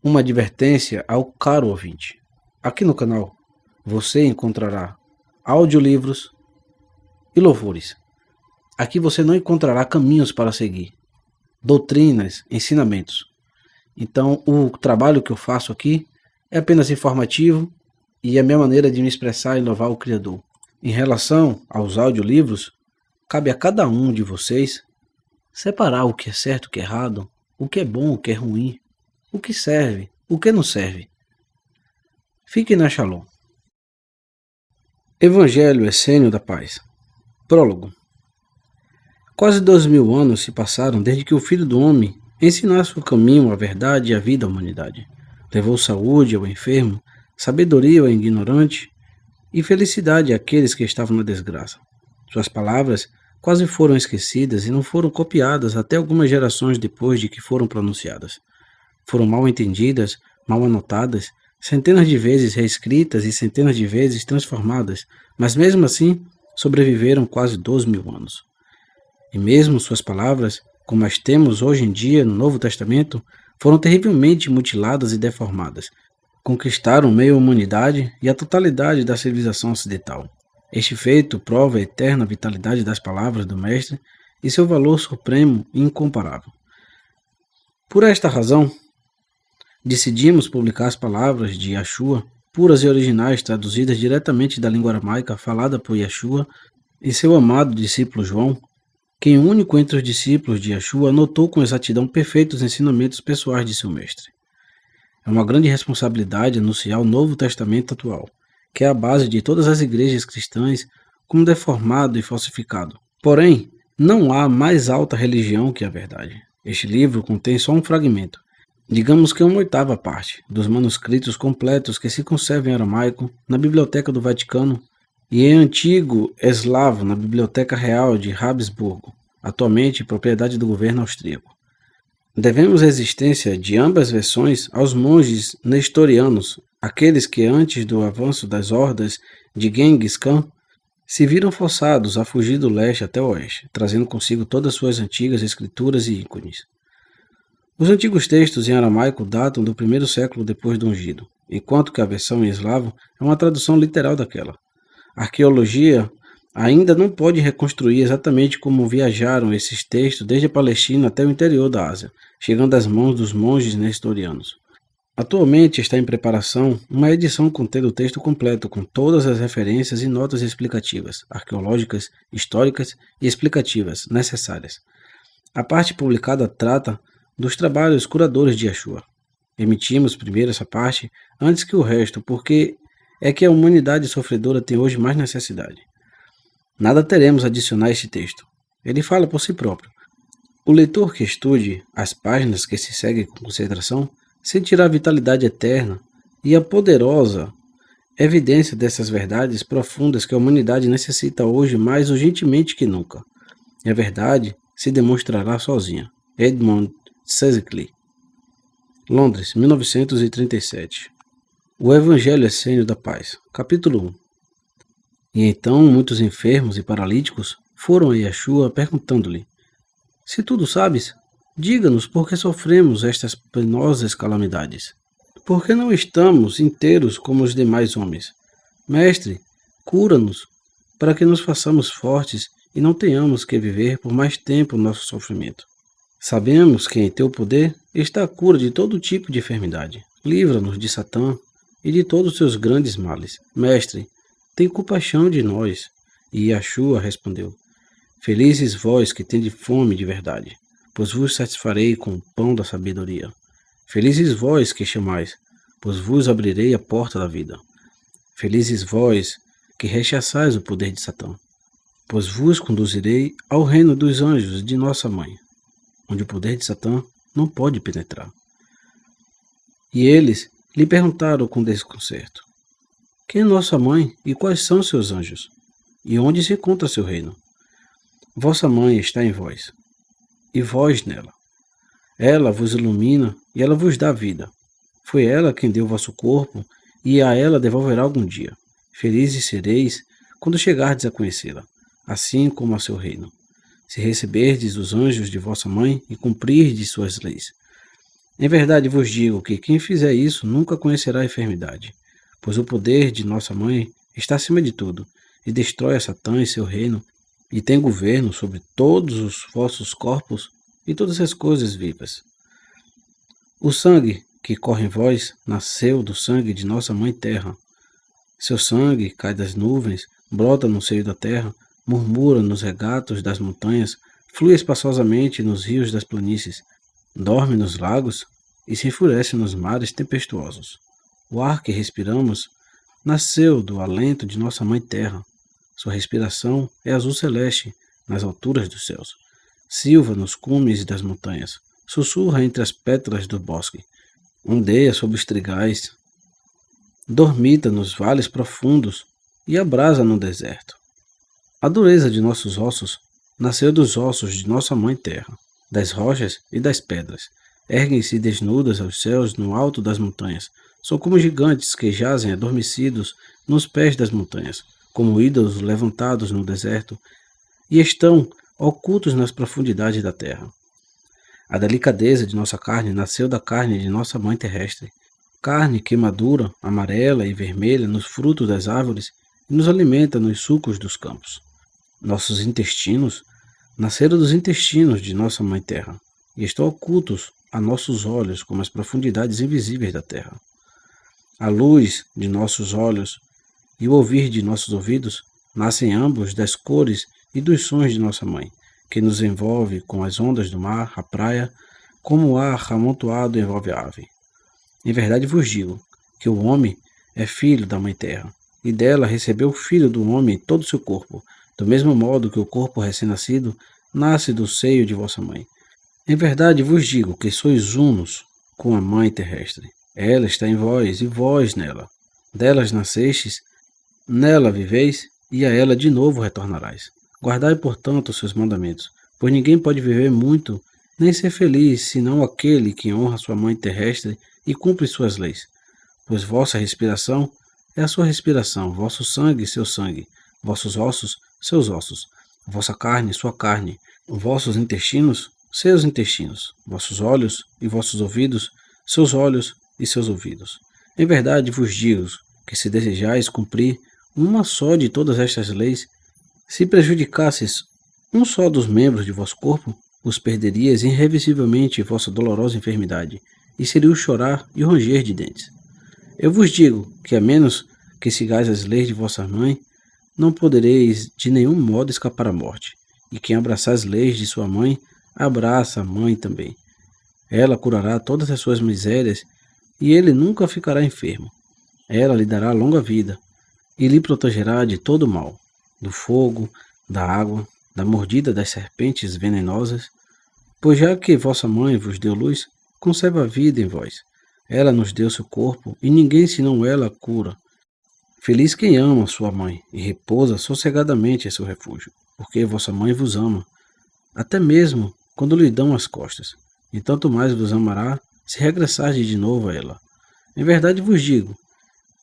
Uma advertência ao caro ouvinte. Aqui no canal você encontrará audiolivros e louvores. Aqui você não encontrará caminhos para seguir, doutrinas, ensinamentos. Então, o trabalho que eu faço aqui é apenas informativo e é a minha maneira de me expressar e louvar o Criador. Em relação aos audiolivros, cabe a cada um de vocês separar o que é certo, o que é errado, o que é bom, o que é ruim, o que serve, o que não serve. Fique na Shalom. Evangelho Essênio da Paz. Prólogo. Quase 2000 anos se passaram desde que o Filho do Homem ensinasse o caminho, a verdade e a vida à humanidade. Levou saúde ao enfermo, sabedoria ao ignorante e felicidade àqueles que estavam na desgraça. Suas palavras quase foram esquecidas e não foram copiadas até algumas gerações depois de que foram pronunciadas. Foram mal entendidas, mal anotadas, centenas de vezes reescritas e centenas de vezes transformadas, mas mesmo assim sobreviveram quase 2000 anos. E mesmo suas palavras, como as temos hoje em dia no Novo Testamento, foram terrivelmente mutiladas e deformadas. Conquistaram meio a humanidade e a totalidade da civilização ocidental. Este feito prova a eterna vitalidade das palavras do Mestre e seu valor supremo e incomparável. Por esta razão, decidimos publicar as palavras de Yeshua, puras e originais, traduzidas diretamente da língua aramaica falada por Yeshua e seu amado discípulo João, quem único entre os discípulos de Yeshua anotou com exatidão perfeitos ensinamentos pessoais de seu mestre. É uma grande responsabilidade anunciar o Novo Testamento atual, que é a base de todas as igrejas cristãs, como deformado e falsificado. Porém, não há mais alta religião que a verdade. Este livro contém só um fragmento, digamos que uma oitava parte, dos manuscritos completos que se conservam em aramaico na Biblioteca do Vaticano e em antigo eslavo na Biblioteca Real de Habsburgo, atualmente propriedade do governo austríaco. Devemos a existência de ambas versões aos monges nestorianos, aqueles que antes do avanço das hordas de Genghis Khan se viram forçados a fugir do leste até o oeste, trazendo consigo todas suas antigas escrituras e ícones. Os antigos textos em aramaico datam do primeiro século depois do ungido, enquanto que a versão em eslavo é uma tradução literal daquela. A arqueologia ainda não pode reconstruir exatamente como viajaram esses textos desde a Palestina até o interior da Ásia, chegando às mãos dos monges nestorianos. Atualmente está em preparação uma edição contendo o texto completo com todas as referências e notas explicativas, arqueológicas, históricas e explicativas necessárias. A parte publicada trata dos trabalhos curadores de Yeshua. Emitimos primeiro essa parte antes que o resto, porque é que a humanidade sofredora tem hoje mais necessidade. Nada teremos a adicionar a este texto. Ele fala por si próprio. O leitor que estude as páginas que se seguem com concentração sentirá a vitalidade eterna e a poderosa evidência dessas verdades profundas que a humanidade necessita hoje mais urgentemente que nunca. E a verdade se demonstrará sozinha. Edmund Cezanne, Londres, 1937. O Evangelho Essênio da Paz, capítulo 1. E então muitos enfermos e paralíticos foram a Yeshua perguntando-lhe: Se tudo sabes, diga-nos por que sofremos estas penosas calamidades. Por que não estamos inteiros como os demais homens? Mestre, cura-nos, para que nos façamos fortes e não tenhamos que viver por mais tempo o nosso sofrimento. Sabemos que em teu poder está a cura de todo tipo de enfermidade. Livra-nos de Satã e de todos os seus grandes males. Mestre, tem compaixão de nós. E Yeshua respondeu: Felizes vós que tendes fome de verdade, pois vos satisfarei com o pão da sabedoria. Felizes vós que chamais, pois vos abrirei a porta da vida. Felizes vós que rechaçais o poder de Satã, pois vos conduzirei ao reino dos anjos de nossa mãe, onde o poder de Satã não pode penetrar. E eles lhe perguntaram com desconcerto: Quem é nossa mãe e quais são seus anjos? E onde se encontra seu reino? Vossa mãe está em vós, e vós nela. Ela vos ilumina e ela vos dá vida. Foi ela quem deu vosso corpo, e a ela devolverá algum dia. Felizes sereis quando chegardes a conhecê-la, assim como a seu reino, se receberdes os anjos de vossa mãe e cumprirdes suas leis. Em verdade vos digo que quem fizer isso nunca conhecerá a enfermidade, pois o poder de nossa mãe está acima de tudo, e destrói a Satã e seu reino, e tem governo sobre todos os vossos corpos e todas as coisas vivas. O sangue que corre em vós nasceu do sangue de nossa mãe terra. Seu sangue cai das nuvens, brota no seio da terra, murmura nos regatos das montanhas, flui espaçosamente nos rios das planícies, dorme nos lagos e se enfurece nos mares tempestuosos. O ar que respiramos nasceu do alento de nossa mãe terra. Sua respiração é azul celeste nas alturas dos céus. Silva nos cumes das montanhas, sussurra entre as pétalas do bosque, ondeia sob os trigais, dormita nos vales profundos e abrasa no deserto. A dureza de nossos ossos nasceu dos ossos de nossa mãe terra, das rochas e das pedras. Erguem-se desnudas aos céus no alto das montanhas. São como gigantes que jazem adormecidos nos pés das montanhas, como ídolos levantados no deserto, e estão ocultos nas profundidades da terra. A delicadeza de nossa carne nasceu da carne de nossa mãe terrestre, carne que madura, amarela e vermelha nos frutos das árvores e nos alimenta nos sucos dos campos. Nossos intestinos nasceram dos intestinos de nossa mãe terra e estão ocultos a nossos olhos como as profundidades invisíveis da terra. A luz de nossos olhos e o ouvir de nossos ouvidos nascem ambos das cores e dos sons de nossa mãe, que nos envolve com as ondas do mar, a praia, como o ar amontoado envolve a ave. Em verdade vos digo que o homem é filho da mãe terra, e dela recebeu o filho do homem todo o seu corpo, do mesmo modo que o corpo recém-nascido nasce do seio de vossa mãe. Em verdade vos digo que sois unos com a mãe terrestre. Ela está em vós e vós nela. Delas nascestes, nela viveis e a ela de novo retornarás. Guardai, portanto, os seus mandamentos, pois ninguém pode viver muito nem ser feliz senão aquele que honra sua mãe terrestre e cumpre suas leis. Pois vossa respiração é a sua respiração, vosso sangue, seu sangue, vossos ossos, seus ossos, vossa carne, sua carne, vossos intestinos, seus intestinos, vossos olhos e vossos ouvidos, seus olhos e seus ouvidos. Em verdade vos digo que se desejais cumprir uma só de todas estas leis, se prejudicasses um só dos membros de vosso corpo, os perderias irreversivelmente vossa dolorosa enfermidade, e seria o chorar e o ranger de dentes. Eu vos digo que, a menos que sigais as leis de vossa mãe, não podereis de nenhum modo escapar à morte. E quem abraçar as leis de sua mãe, abraça a mãe também. Ela curará todas as suas misérias, e ele nunca ficará enfermo. Ela lhe dará longa vida, e lhe protegerá de todo o mal, do fogo, da água, da mordida das serpentes venenosas. Pois já que vossa mãe vos deu luz, conserva a vida em vós. Ela nos deu seu corpo, e ninguém senão ela cura. Feliz quem ama sua mãe, e repousa sossegadamente em seu refúgio, porque vossa mãe vos ama, até mesmo quando lhe dão as costas. E tanto mais vos amará, se regressardes de novo a ela. Em verdade vos digo,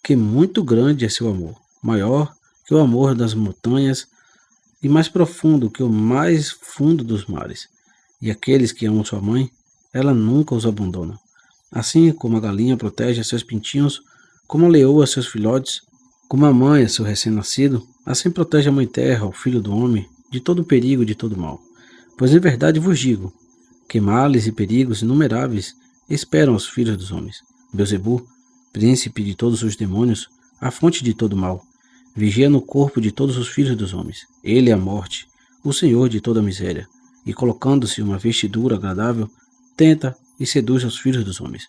que muito grande é seu amor, maior que o amor das montanhas, e mais profundo que o mais fundo dos mares. E aqueles que amam sua mãe, ela nunca os abandona. Assim como a galinha protege seus pintinhos, como a leoa seus filhotes, como a mãe seu recém-nascido, assim protege a mãe terra, o filho do homem, de todo perigo e de todo mal. Pois em verdade vos digo, que males e perigos inumeráveis esperam os filhos dos homens. Beelzebu, príncipe de todos os demônios, a fonte de todo mal, vigia no corpo de todos os filhos dos homens. Ele é a morte, o senhor de toda a miséria, e colocando-se uma vestidura agradável, tenta e seduz os filhos dos homens.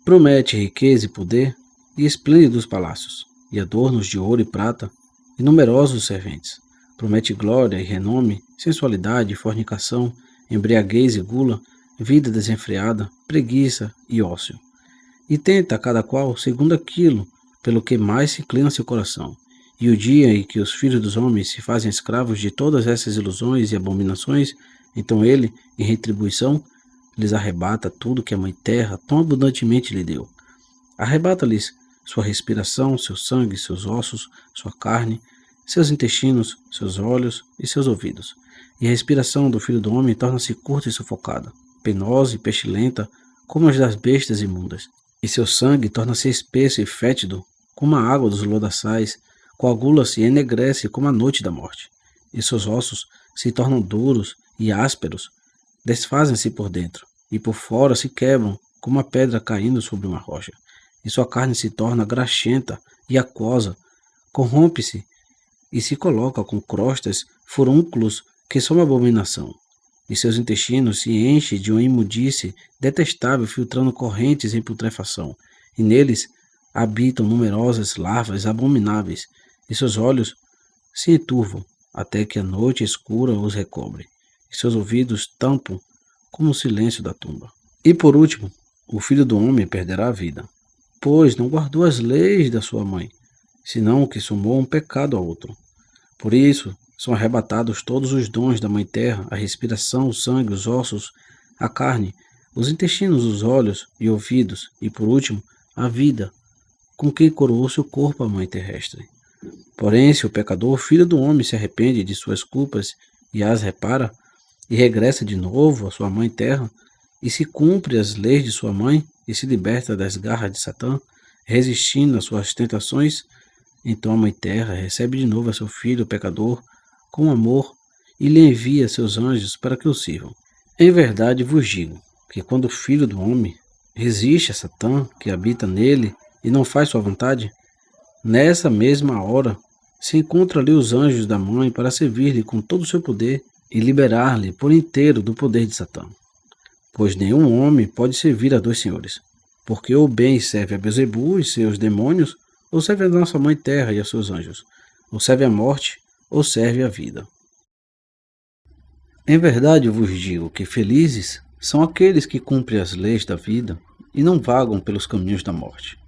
Promete riqueza e poder, e esplêndidos palácios, e adornos de ouro e prata, e numerosos serventes. Promete glória e renome, sensualidade e fornicação, embriaguez e gula, vida desenfreada, preguiça e ócio. E tenta a cada qual segundo aquilo pelo que mais se inclina seu coração. E o dia em que os filhos dos homens se fazem escravos de todas essas ilusões e abominações, então ele, em retribuição, lhes arrebata tudo que a mãe terra tão abundantemente lhe deu. Arrebata-lhes sua respiração, seu sangue, seus ossos, sua carne, seus intestinos, seus olhos e seus ouvidos. E a respiração do filho do homem torna-se curta e sufocada. penosa e pestilenta como as das bestas imundas, e seu sangue torna-se espesso e fétido como a água dos lodaçais, coagula-se e enegrece como a noite da morte, e seus ossos se tornam duros e ásperos, desfazem-se por dentro, e por fora se quebram como a pedra caindo sobre uma rocha, e sua carne se torna graxenta e aquosa, corrompe-se e se coloca com crostas, furúnculos que são uma abominação, e seus intestinos se enchem de uma imundice detestável, filtrando correntes em putrefação, e neles habitam numerosas larvas abomináveis, e seus olhos se enturvam, até que a noite escura os recobre, e seus ouvidos tampam como o silêncio da tumba. E por último, o filho do homem perderá a vida, pois não guardou as leis da sua mãe, senão que somou um pecado a outro. Por isso, são arrebatados todos os dons da Mãe Terra, a respiração, o sangue, os ossos, a carne, os intestinos, os olhos e ouvidos, e por último, a vida, com que coroou-se o corpo a Mãe Terrestre. Porém, se o pecador, filho do homem, se arrepende de suas culpas e as repara, e regressa de novo à sua Mãe Terra, e se cumpre as leis de sua mãe, e se liberta das garras de Satã, resistindo às suas tentações, então a Mãe Terra recebe de novo a seu filho, o pecador, com amor, e lhe envia seus anjos para que o sirvam. Em verdade vos digo, que quando o Filho do Homem resiste a Satã, que habita nele, e não faz sua vontade, nessa mesma hora se encontram ali os anjos da Mãe para servir-lhe com todo o seu poder e liberar-lhe por inteiro do poder de Satã. Pois nenhum homem pode servir a dois senhores, porque ou bem serve a Beelzebu e seus demônios, ou serve a nossa Mãe Terra e a seus anjos, ou serve a morte, ou serve a vida. Em verdade eu vos digo que felizes são aqueles que cumprem as leis da vida e não vagam pelos caminhos da morte.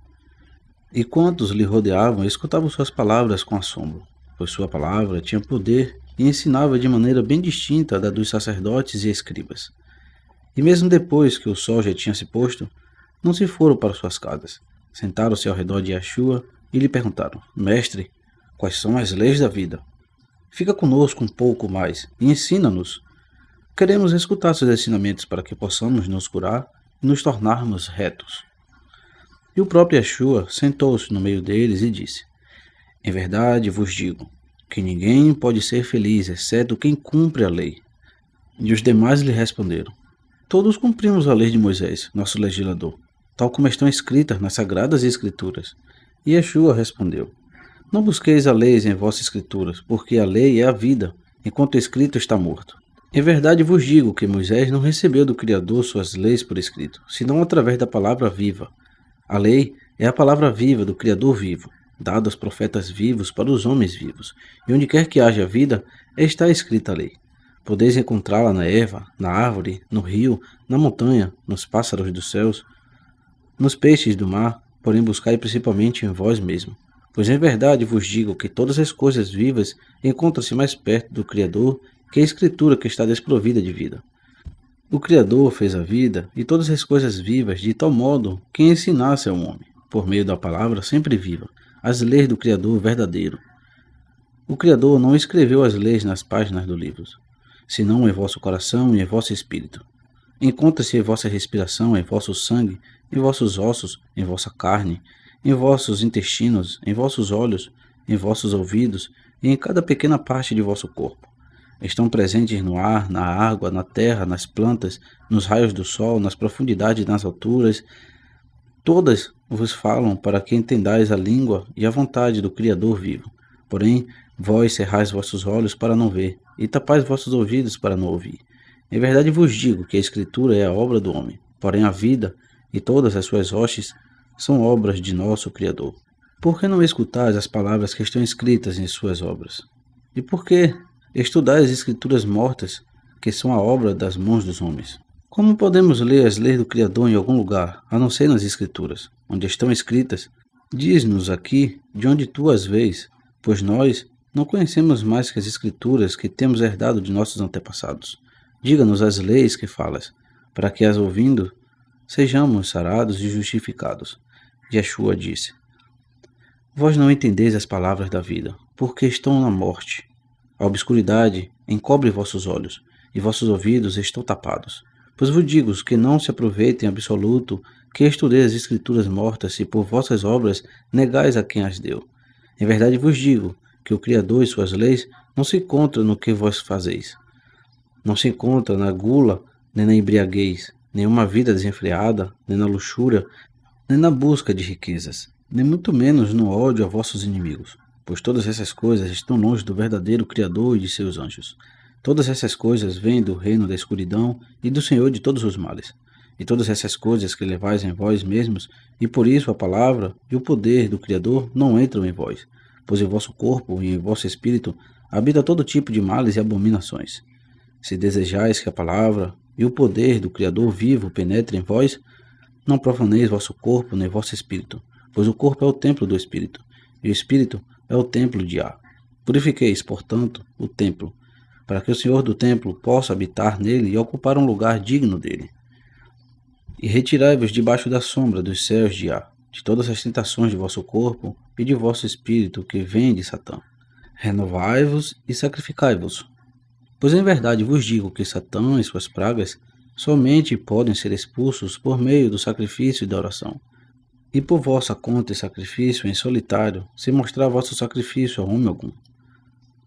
E quantos lhe rodeavam escutavam suas palavras com assombro, pois sua palavra tinha poder e ensinava de maneira bem distinta da dos sacerdotes e escribas. E mesmo depois que o sol já tinha se posto, não se foram para suas casas. Sentaram-se ao redor de Yeshua e lhe perguntaram: Mestre, quais são as leis da vida? Fica conosco um pouco mais e ensina-nos. Queremos escutar seus ensinamentos para que possamos nos curar e nos tornarmos retos. E o próprio Yeshua sentou-se no meio deles e disse: Em verdade vos digo que ninguém pode ser feliz exceto quem cumpre a lei. E os demais lhe responderam: Todos cumprimos a lei de Moisés, nosso legislador, tal como estão escritas nas Sagradas Escrituras. E Yeshua respondeu: Não busqueis a lei em vossas escrituras, porque a lei é a vida, enquanto o escrito está morto. Em verdade vos digo que Moisés não recebeu do Criador suas leis por escrito, senão através da palavra viva. A lei é a palavra viva do Criador vivo, dada aos profetas vivos para os homens vivos. E onde quer que haja vida, está escrita a lei. Podeis encontrá-la na erva, na árvore, no rio, na montanha, nos pássaros dos céus, nos peixes do mar, porém buscai principalmente em vós mesmo. Pois em verdade vos digo que todas as coisas vivas encontram-se mais perto do Criador que a Escritura que está desprovida de vida. O Criador fez a vida e todas as coisas vivas de tal modo que ensinasse ao homem, por meio da palavra sempre viva, as leis do Criador verdadeiro. O Criador não escreveu as leis nas páginas do livro, senão em vosso coração e em vosso espírito. Encontra-se em vossa respiração, em vosso sangue, em vossos ossos, em vossa carne, em vossos intestinos, em vossos olhos, em vossos ouvidos e em cada pequena parte de vosso corpo. Estão presentes no ar, na água, na terra, nas plantas, nos raios do sol, nas profundidades e nas alturas. Todas vos falam para que entendais a língua e a vontade do Criador vivo. Porém, vós cerrais vossos olhos para não ver, e tapais vossos ouvidos para não ouvir. Em verdade vos digo que a Escritura é a obra do homem, porém a vida e todas as suas hostes são obras de nosso Criador. Por que não escutais as palavras que estão escritas em suas obras? E por que estudais as Escrituras mortas, que são a obra das mãos dos homens? Como podemos ler as leis do Criador em algum lugar, a não ser nas Escrituras, onde estão escritas? Diz-nos aqui de onde tu as vês, pois nós não conhecemos mais que as Escrituras que temos herdado de nossos antepassados. Diga-nos as leis que falas, para que as ouvindo, sejamos sarados e justificados. Yeshua disse: Vós não entendeis as palavras da vida, porque estão na morte. A obscuridade encobre vossos olhos, e vossos ouvidos estão tapados. Pois vos digo que não se aproveite em absoluto que estudeis as Escrituras mortas, se por vossas obras negais a quem as deu. Em verdade vos digo que o Criador e suas leis não se encontram no que vós fazeis. Não se encontra na gula, nem na embriaguez, nenhuma vida desenfreada, nem na luxúria, nem na busca de riquezas, nem muito menos no ódio a vossos inimigos, pois todas essas coisas estão longe do verdadeiro Criador e de seus anjos. Todas essas coisas vêm do reino da escuridão e do Senhor de todos os males. E todas essas coisas que levais em vós mesmos, e por isso a palavra e o poder do Criador não entram em vós, pois em vosso corpo e em vosso espírito habita todo tipo de males e abominações. Se desejais que a palavra e o poder do Criador vivo penetrem em vós, não profaneis vosso corpo nem vosso espírito, pois o corpo é o templo do Espírito, e o Espírito é o templo de Á. Purifiqueis, portanto, o templo, para que o Senhor do templo possa habitar nele e ocupar um lugar digno dele. E retirai-vos debaixo da sombra dos céus de Á, de todas as tentações de vosso corpo e de vosso espírito que vem de Satã. Renovai-vos e sacrificai-vos. Pois em verdade vos digo que Satã e suas pragas somente podem ser expulsos por meio do sacrifício e da oração. E por vossa conta e sacrifício em solitário, se mostrar vosso sacrifício a homem algum.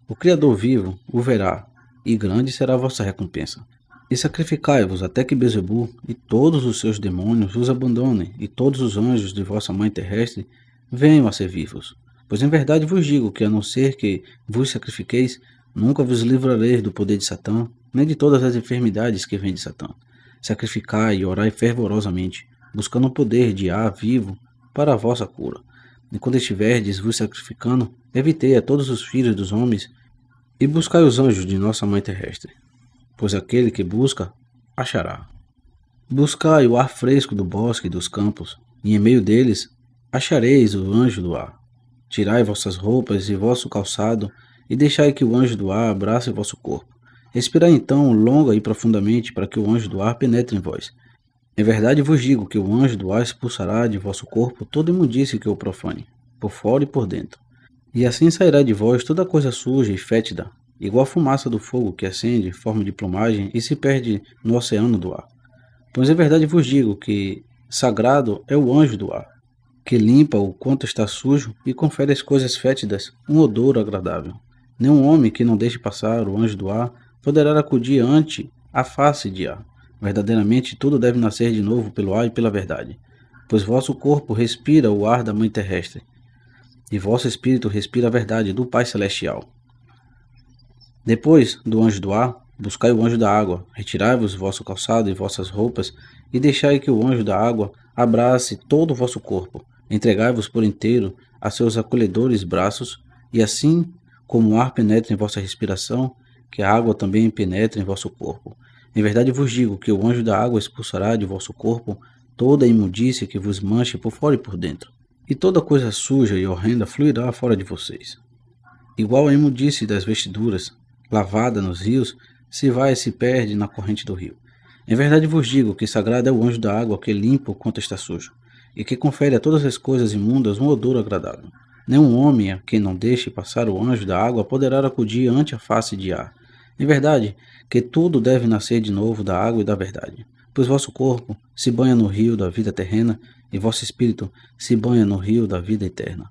O Criador vivo o verá, e grande será a vossa recompensa. E sacrificai-vos até que Beelzebul e todos os seus demônios os abandonem, e todos os anjos de vossa mãe terrestre venham a servir-vos. Pois em verdade vos digo que, a não ser que vos sacrifiqueis, nunca vos livrareis do poder de Satã, nem de todas as enfermidades que vêm de Satã. Sacrificai e orai fervorosamente, buscando o poder de Á vivo para a vossa cura. E quando estiverdes vos sacrificando, evitei a todos os filhos dos homens, e buscai os anjos de nossa mãe terrestre, pois aquele que busca, achará. Buscai o ar fresco do bosque e dos campos, e em meio deles achareis o anjo do ar. Tirai vossas roupas e vosso calçado, e deixai que o anjo do ar abrace vosso corpo. Respirai então longa e profundamente, para que o anjo do ar penetre em vós. Em verdade vos digo que o anjo do ar expulsará de vosso corpo toda imundície que o profane, por fora e por dentro. E assim sairá de vós toda coisa suja e fétida, igual a fumaça do fogo que acende em forma de plumagem e se perde no oceano do ar. Pois em verdade vos digo que sagrado é o anjo do ar, que limpa o quanto está sujo e confere às coisas fétidas um odor agradável. Nenhum homem que não deixe passar o anjo do ar poderá acudir ante a face de Á. Verdadeiramente tudo deve nascer de novo pelo ar e pela verdade, pois vosso corpo respira o ar da mãe terrestre, e vosso espírito respira a verdade do Pai Celestial. Depois do anjo do ar, buscai o anjo da água, retirai-vos vosso calçado e vossas roupas, e deixai que o anjo da água abrace todo o vosso corpo. Entregai-vos por inteiro a seus acolhedores braços, e assim como o ar penetra em vossa respiração, que a água também penetre em vosso corpo. Em verdade vos digo que o anjo da água expulsará de vosso corpo toda a imundície que vos manche por fora e por dentro, e toda coisa suja e horrenda fluirá fora de vocês. Igual a imundície das vestiduras, lavada nos rios, se vai e se perde na corrente do rio. Em verdade vos digo que sagrado é o anjo da água que limpa o quanto está sujo, e que confere a todas as coisas imundas um odor agradável. Nenhum homem a quem não deixe passar o anjo da água poderá acudir ante a face de Á. Em verdade, que tudo deve nascer de novo da água e da verdade. Pois vosso corpo se banha no rio da vida terrena, e vosso espírito se banha no rio da vida eterna.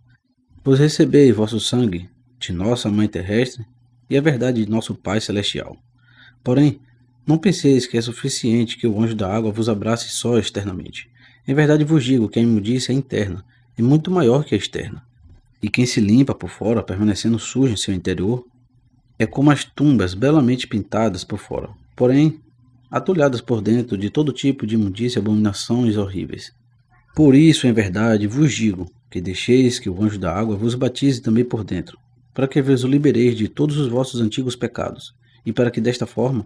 Pois recebei vosso sangue de nossa Mãe terrestre e a verdade de nosso Pai celestial. Porém, não penseis que é suficiente que o anjo da água vos abrace só externamente. Em verdade vos digo que a imundície é interna, e muito maior que a externa. E quem se limpa por fora, permanecendo sujo em seu interior, é como as tumbas belamente pintadas por fora, porém atulhadas por dentro de todo tipo de imundície e abominações horríveis. Por isso, em verdade, vos digo que deixeis que o anjo da água vos batize também por dentro, para que vos libereis de todos os vossos antigos pecados, e para que desta forma,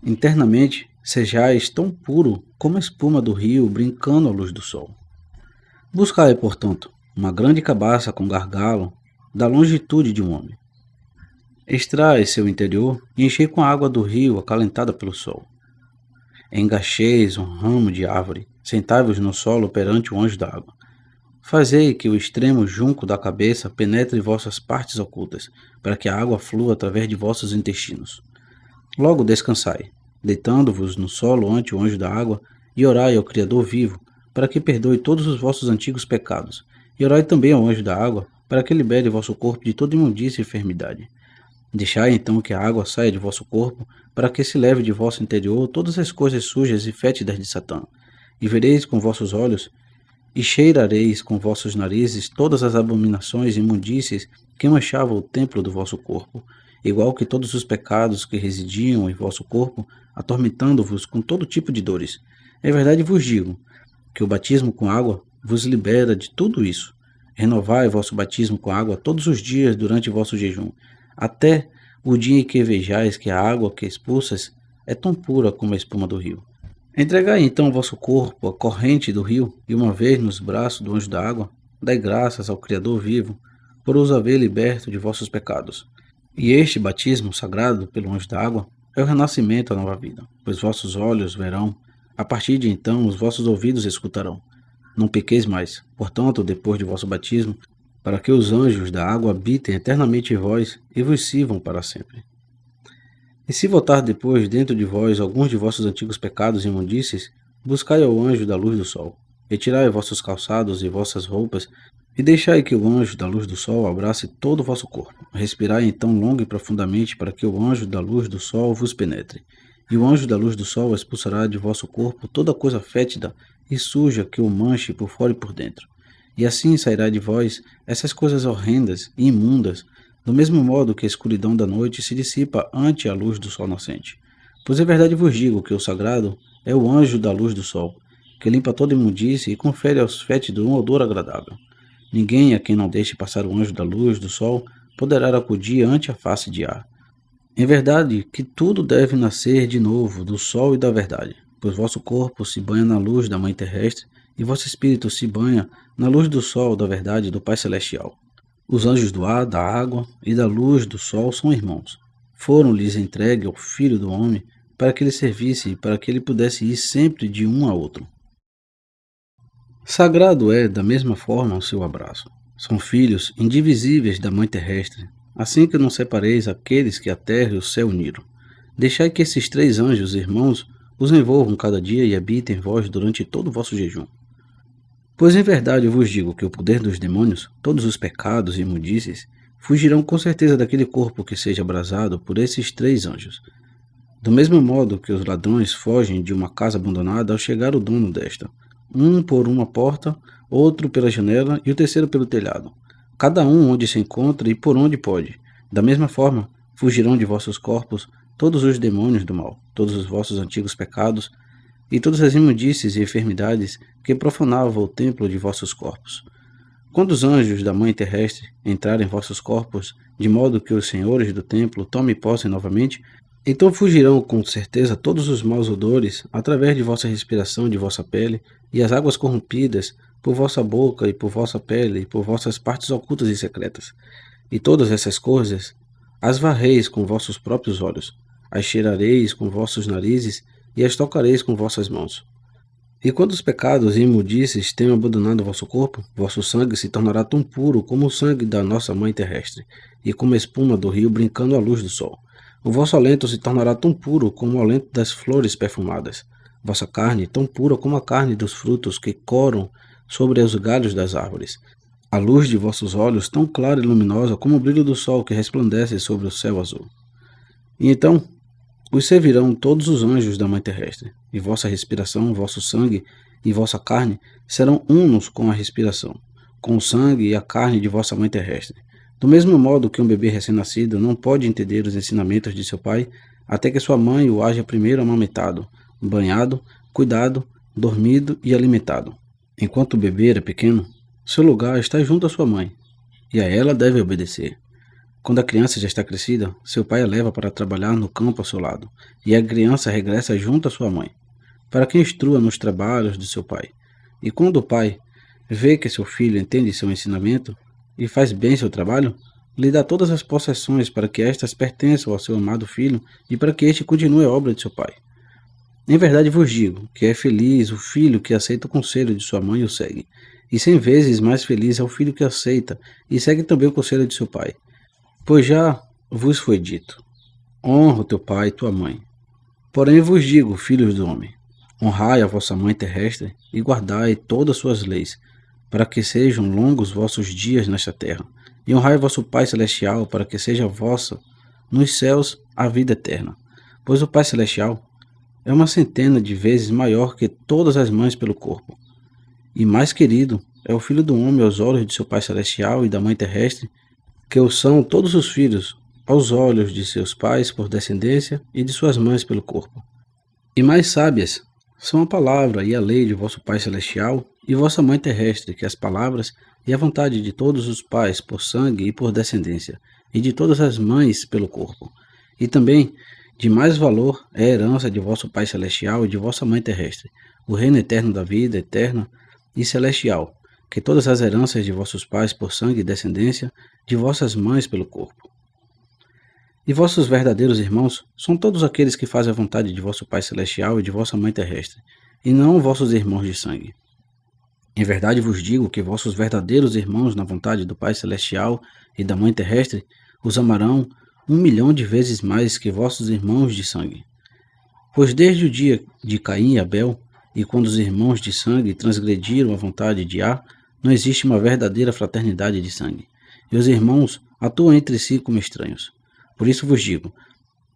internamente, sejais tão puro como a espuma do rio brincando à luz do sol. Buscai, portanto, uma grande cabaça com gargalo da longitude de um homem. Extrai seu interior e enchei com a água do rio acalentada pelo sol. Engacheis um ramo de árvore, sentai-vos no solo perante o anjo da água. Fazei que o extremo junco da cabeça penetre em vossas partes ocultas, para que a água flua através de vossos intestinos. Logo descansai, deitando-vos no solo ante o anjo da água, e orai ao Criador vivo, para que perdoe todos os vossos antigos pecados. E orai também ao anjo da água, para que libere vosso corpo de toda imundícia e enfermidade. Deixai então que a água saia de vosso corpo, para que se leve de vosso interior todas as coisas sujas e fétidas de Satã. E vereis com vossos olhos, e cheirareis com vossos narizes todas as abominações e imundícias que manchavam o templo do vosso corpo, igual que todos os pecados que residiam em vosso corpo, atormentando-vos com todo tipo de dores. Em verdade vos digo, que o batismo com água vos libera de tudo isso. Renovai vosso batismo com água todos os dias durante vosso jejum, até o dia em que vejais que a água que expulsas é tão pura como a espuma do rio. Entregai então vosso corpo à corrente do rio, e uma vez nos braços do anjo da água, dai graças ao Criador vivo, por os haver liberto de vossos pecados. E este batismo sagrado pelo anjo da água é o renascimento à nova vida, pois vossos olhos verão, a partir de então os vossos ouvidos escutarão. Não pequeis mais, portanto, depois de vosso batismo, para que os anjos da água habitem eternamente em vós e vos sirvam para sempre. E se voltar depois dentro de vós alguns de vossos antigos pecados e imundícies, buscai ao anjo da luz do sol. Retirai vossos calçados e vossas roupas, e deixai que o anjo da luz do sol abrace todo o vosso corpo. Respirai então longa e profundamente, para que o anjo da luz do sol vos penetre. E o anjo da luz do sol expulsará de vosso corpo toda coisa fétida e suja que o manche por fora e por dentro. E assim sairá de vós essas coisas horrendas e imundas, do mesmo modo que a escuridão da noite se dissipa ante a luz do sol nascente. Pois em verdade vos digo que o sagrado é o anjo da luz do sol, que limpa toda imundície e confere aos fétidos um odor agradável. Ninguém a quem não deixe passar o anjo da luz do sol poderá acudir ante a face de ar. Em verdade que tudo deve nascer de novo do sol e da verdade, pois vosso corpo se banha na luz da Mãe Terrestre, e vosso espírito se banha na luz do sol da verdade do Pai Celestial. Os anjos do ar, da água e da luz do sol são irmãos. Foram-lhes entregue ao Filho do Homem para que ele servisse e para que ele pudesse ir sempre de um a outro. Sagrado é, da mesma forma, o seu abraço. São filhos indivisíveis da Mãe Terrestre, assim que não separeis aqueles que a terra e o céu uniram. Deixai que esses 3 anjos irmãos os envolvam cada dia e habitem em vós durante todo o vosso jejum. Pois em verdade eu vos digo que o poder dos demônios, todos os pecados e imundícies, fugirão com certeza daquele corpo que seja abrasado por esses 3 anjos. Do mesmo modo que os ladrões fogem de uma casa abandonada ao chegar o dono desta, um por uma porta, outro pela janela e o terceiro pelo telhado, cada um onde se encontra e por onde pode. Da mesma forma, fugirão de vossos corpos todos os demônios do mal, todos os vossos antigos pecados e todas as imundícies e enfermidades que profanavam o templo de vossos corpos. Quando os anjos da Mãe Terrestre entrarem em vossos corpos, de modo que os senhores do templo tomem posse novamente, então fugirão com certeza todos os maus odores através de vossa respiração, de vossa pele, e as águas corrompidas por vossa boca e por vossa pele e por vossas partes ocultas e secretas. E todas essas coisas as varreis com vossos próprios olhos, as cheirareis com vossos narizes e as tocareis com vossas mãos. E quando os pecados e imundícies tenham abandonado vosso corpo, vosso sangue se tornará tão puro como o sangue da nossa Mãe Terrestre, e como a espuma do rio brincando à luz do sol. O vosso alento se tornará tão puro como o alento das flores perfumadas. Vossa carne tão pura como a carne dos frutos que coram sobre os galhos das árvores. A luz de vossos olhos tão clara e luminosa como o brilho do sol que resplandece sobre o céu azul. E então os servirão todos os anjos da Mãe Terrestre, e vossa respiração, vosso sangue e vossa carne serão unos com a respiração, com o sangue e a carne de vossa Mãe Terrestre. Do mesmo modo que um bebê recém-nascido não pode entender os ensinamentos de seu pai, até que sua mãe o haja primeiro amamentado, banhado, cuidado, dormido e alimentado. Enquanto o bebê era pequeno, seu lugar está junto à sua mãe, e a ela deve obedecer. Quando a criança já está crescida, seu pai a leva para trabalhar no campo ao seu lado, e a criança regressa junto à sua mãe, para que instrua nos trabalhos de seu pai. E quando o pai vê que seu filho entende seu ensinamento e faz bem seu trabalho, lhe dá todas as possessões para que estas pertençam ao seu amado filho e para que este continue a obra de seu pai. Em verdade vos digo que é feliz o filho que aceita o conselho de sua mãe e o segue, e 100 vezes mais feliz é o filho que aceita e segue também o conselho de seu pai. Pois já vos foi dito: honra o teu pai e tua mãe, Porém vos digo, filhos do homem, honrai a vossa mãe terrestre e guardai todas suas leis, para que sejam longos vossos dias nesta terra. E honrai vosso Pai celestial, para que seja vossa nos céus a vida eterna. Pois o Pai celestial é uma centena de vezes maior que todas as mães pelo corpo. E mais querido é o Filho do homem aos olhos de seu Pai celestial e da Mãe terrestre, que o são todos os filhos aos olhos de seus pais por descendência e de suas mães pelo corpo. E mais sábias são a palavra e a lei de vosso Pai celestial e vossa Mãe terrestre, que as palavras e a vontade de todos os pais por sangue e por descendência, e de todas as mães pelo corpo. E também de mais valor é a herança de vosso Pai celestial e de vossa Mãe terrestre, o reino eterno da vida eterna e celestial, que todas as heranças de vossos pais por sangue e descendência, de vossas mães pelo corpo. E vossos verdadeiros irmãos são todos aqueles que fazem a vontade de vosso Pai celestial e de vossa Mãe terrestre, e não vossos irmãos de sangue. Em verdade vos digo que vossos verdadeiros irmãos na vontade do Pai celestial e da Mãe terrestre os amarão 1.000.000 de vezes mais que vossos irmãos de sangue. Pois desde o dia de Caim e Abel, e quando os irmãos de sangue transgrediram a vontade de Á, não existe uma verdadeira fraternidade de sangue, e os irmãos atuam entre si como estranhos. Por isso vos digo,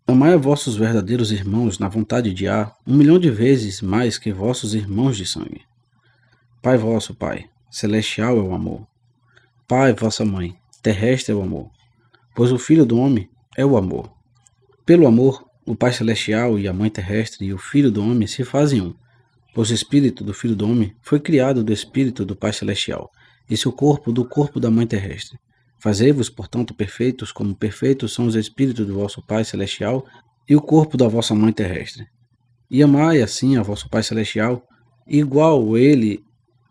amai a vossos verdadeiros irmãos na vontade de Á 1.000.000 de vezes mais que vossos irmãos de sangue. Pai vosso, Pai, celestial é o amor. Pai, vossa mãe, terrestre é o amor. Pois o Filho do homem é o amor. Pelo amor, o Pai celestial e a Mãe terrestre e o Filho do homem se fazem um. Pois o Espírito do Filho do homem foi criado do Espírito do Pai celestial, e seu corpo do corpo da Mãe terrestre. Fazei-vos, portanto, perfeitos, como perfeitos são os Espíritos do vosso Pai celestial e o corpo da vossa Mãe terrestre. E amai assim a vosso Pai celestial, igual ele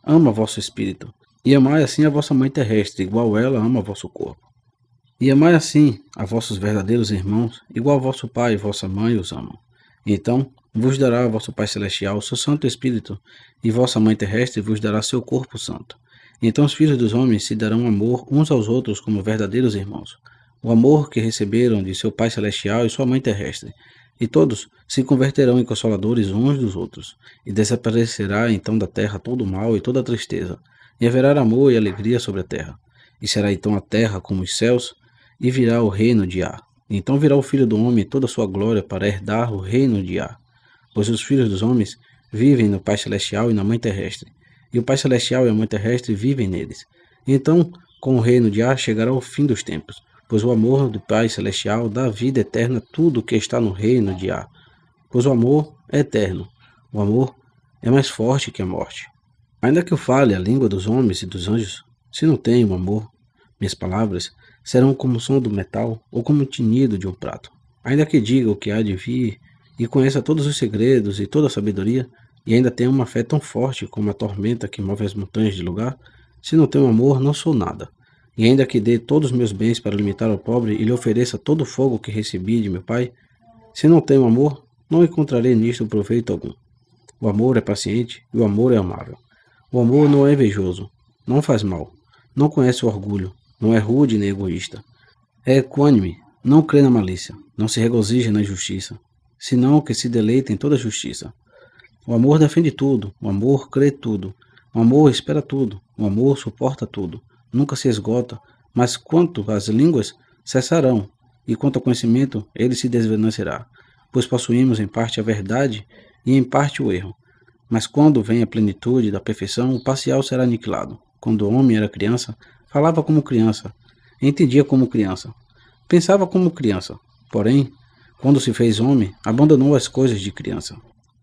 ama vosso Espírito. E amai assim a vossa Mãe terrestre, igual ela ama vosso corpo. E amai assim a vossos verdadeiros irmãos, igual vosso Pai e vossa Mãe os amam. E então vos dará vosso Pai celestial o seu Santo Espírito, e vossa Mãe terrestre vos dará seu corpo santo. E então os filhos dos homens se darão amor uns aos outros como verdadeiros irmãos, o amor que receberam de seu Pai celestial e sua Mãe terrestre. E todos se converterão em consoladores uns dos outros, e desaparecerá então da terra todo o mal e toda a tristeza, e haverá amor e alegria sobre a terra. E será então a terra como os céus, e virá o reino de Á. Então virá o Filho do homem toda a sua glória para herdar o reino de Á. Pois os filhos dos homens vivem no Pai celestial e na Mãe terrestre, e o Pai celestial e a Mãe terrestre vivem neles. E então, com o reino de Á chegará o fim dos tempos, pois o amor do Pai celestial dá vida eterna a tudo que está no reino de Á. Pois o amor é eterno, o amor é mais forte que a morte. Ainda que eu fale a língua dos homens e dos anjos, se não tenho amor, minhas palavras serão como o som do metal ou como o tinido de um prato. Ainda que diga o que há de vir e conheça todos os segredos e toda a sabedoria, e ainda tenha uma fé tão forte como a tormenta que move as montanhas de lugar, se não tenho amor, não sou nada. E ainda que dê todos os meus bens para limitar ao pobre e lhe ofereça todo o fogo que recebi de meu Pai, se não tenho amor, não encontrarei nisto proveito algum. O amor é paciente e o amor é amável. O amor não é invejoso, não faz mal, não conhece o orgulho, não é rude nem egoísta. É equânime, não crê na malícia, não se regozija na injustiça, senão que se deleita em toda a justiça. O amor defende tudo, o amor crê tudo, o amor espera tudo, o amor suporta tudo, nunca se esgota, mas quanto às línguas, cessarão, e quanto ao conhecimento, ele se desvanecerá, pois possuímos em parte a verdade e em parte o erro. Mas quando vem a plenitude da perfeição, o parcial será aniquilado. Quando o homem era criança, falava como criança, entendia como criança, pensava como criança. Porém, quando se fez homem, abandonou as coisas de criança.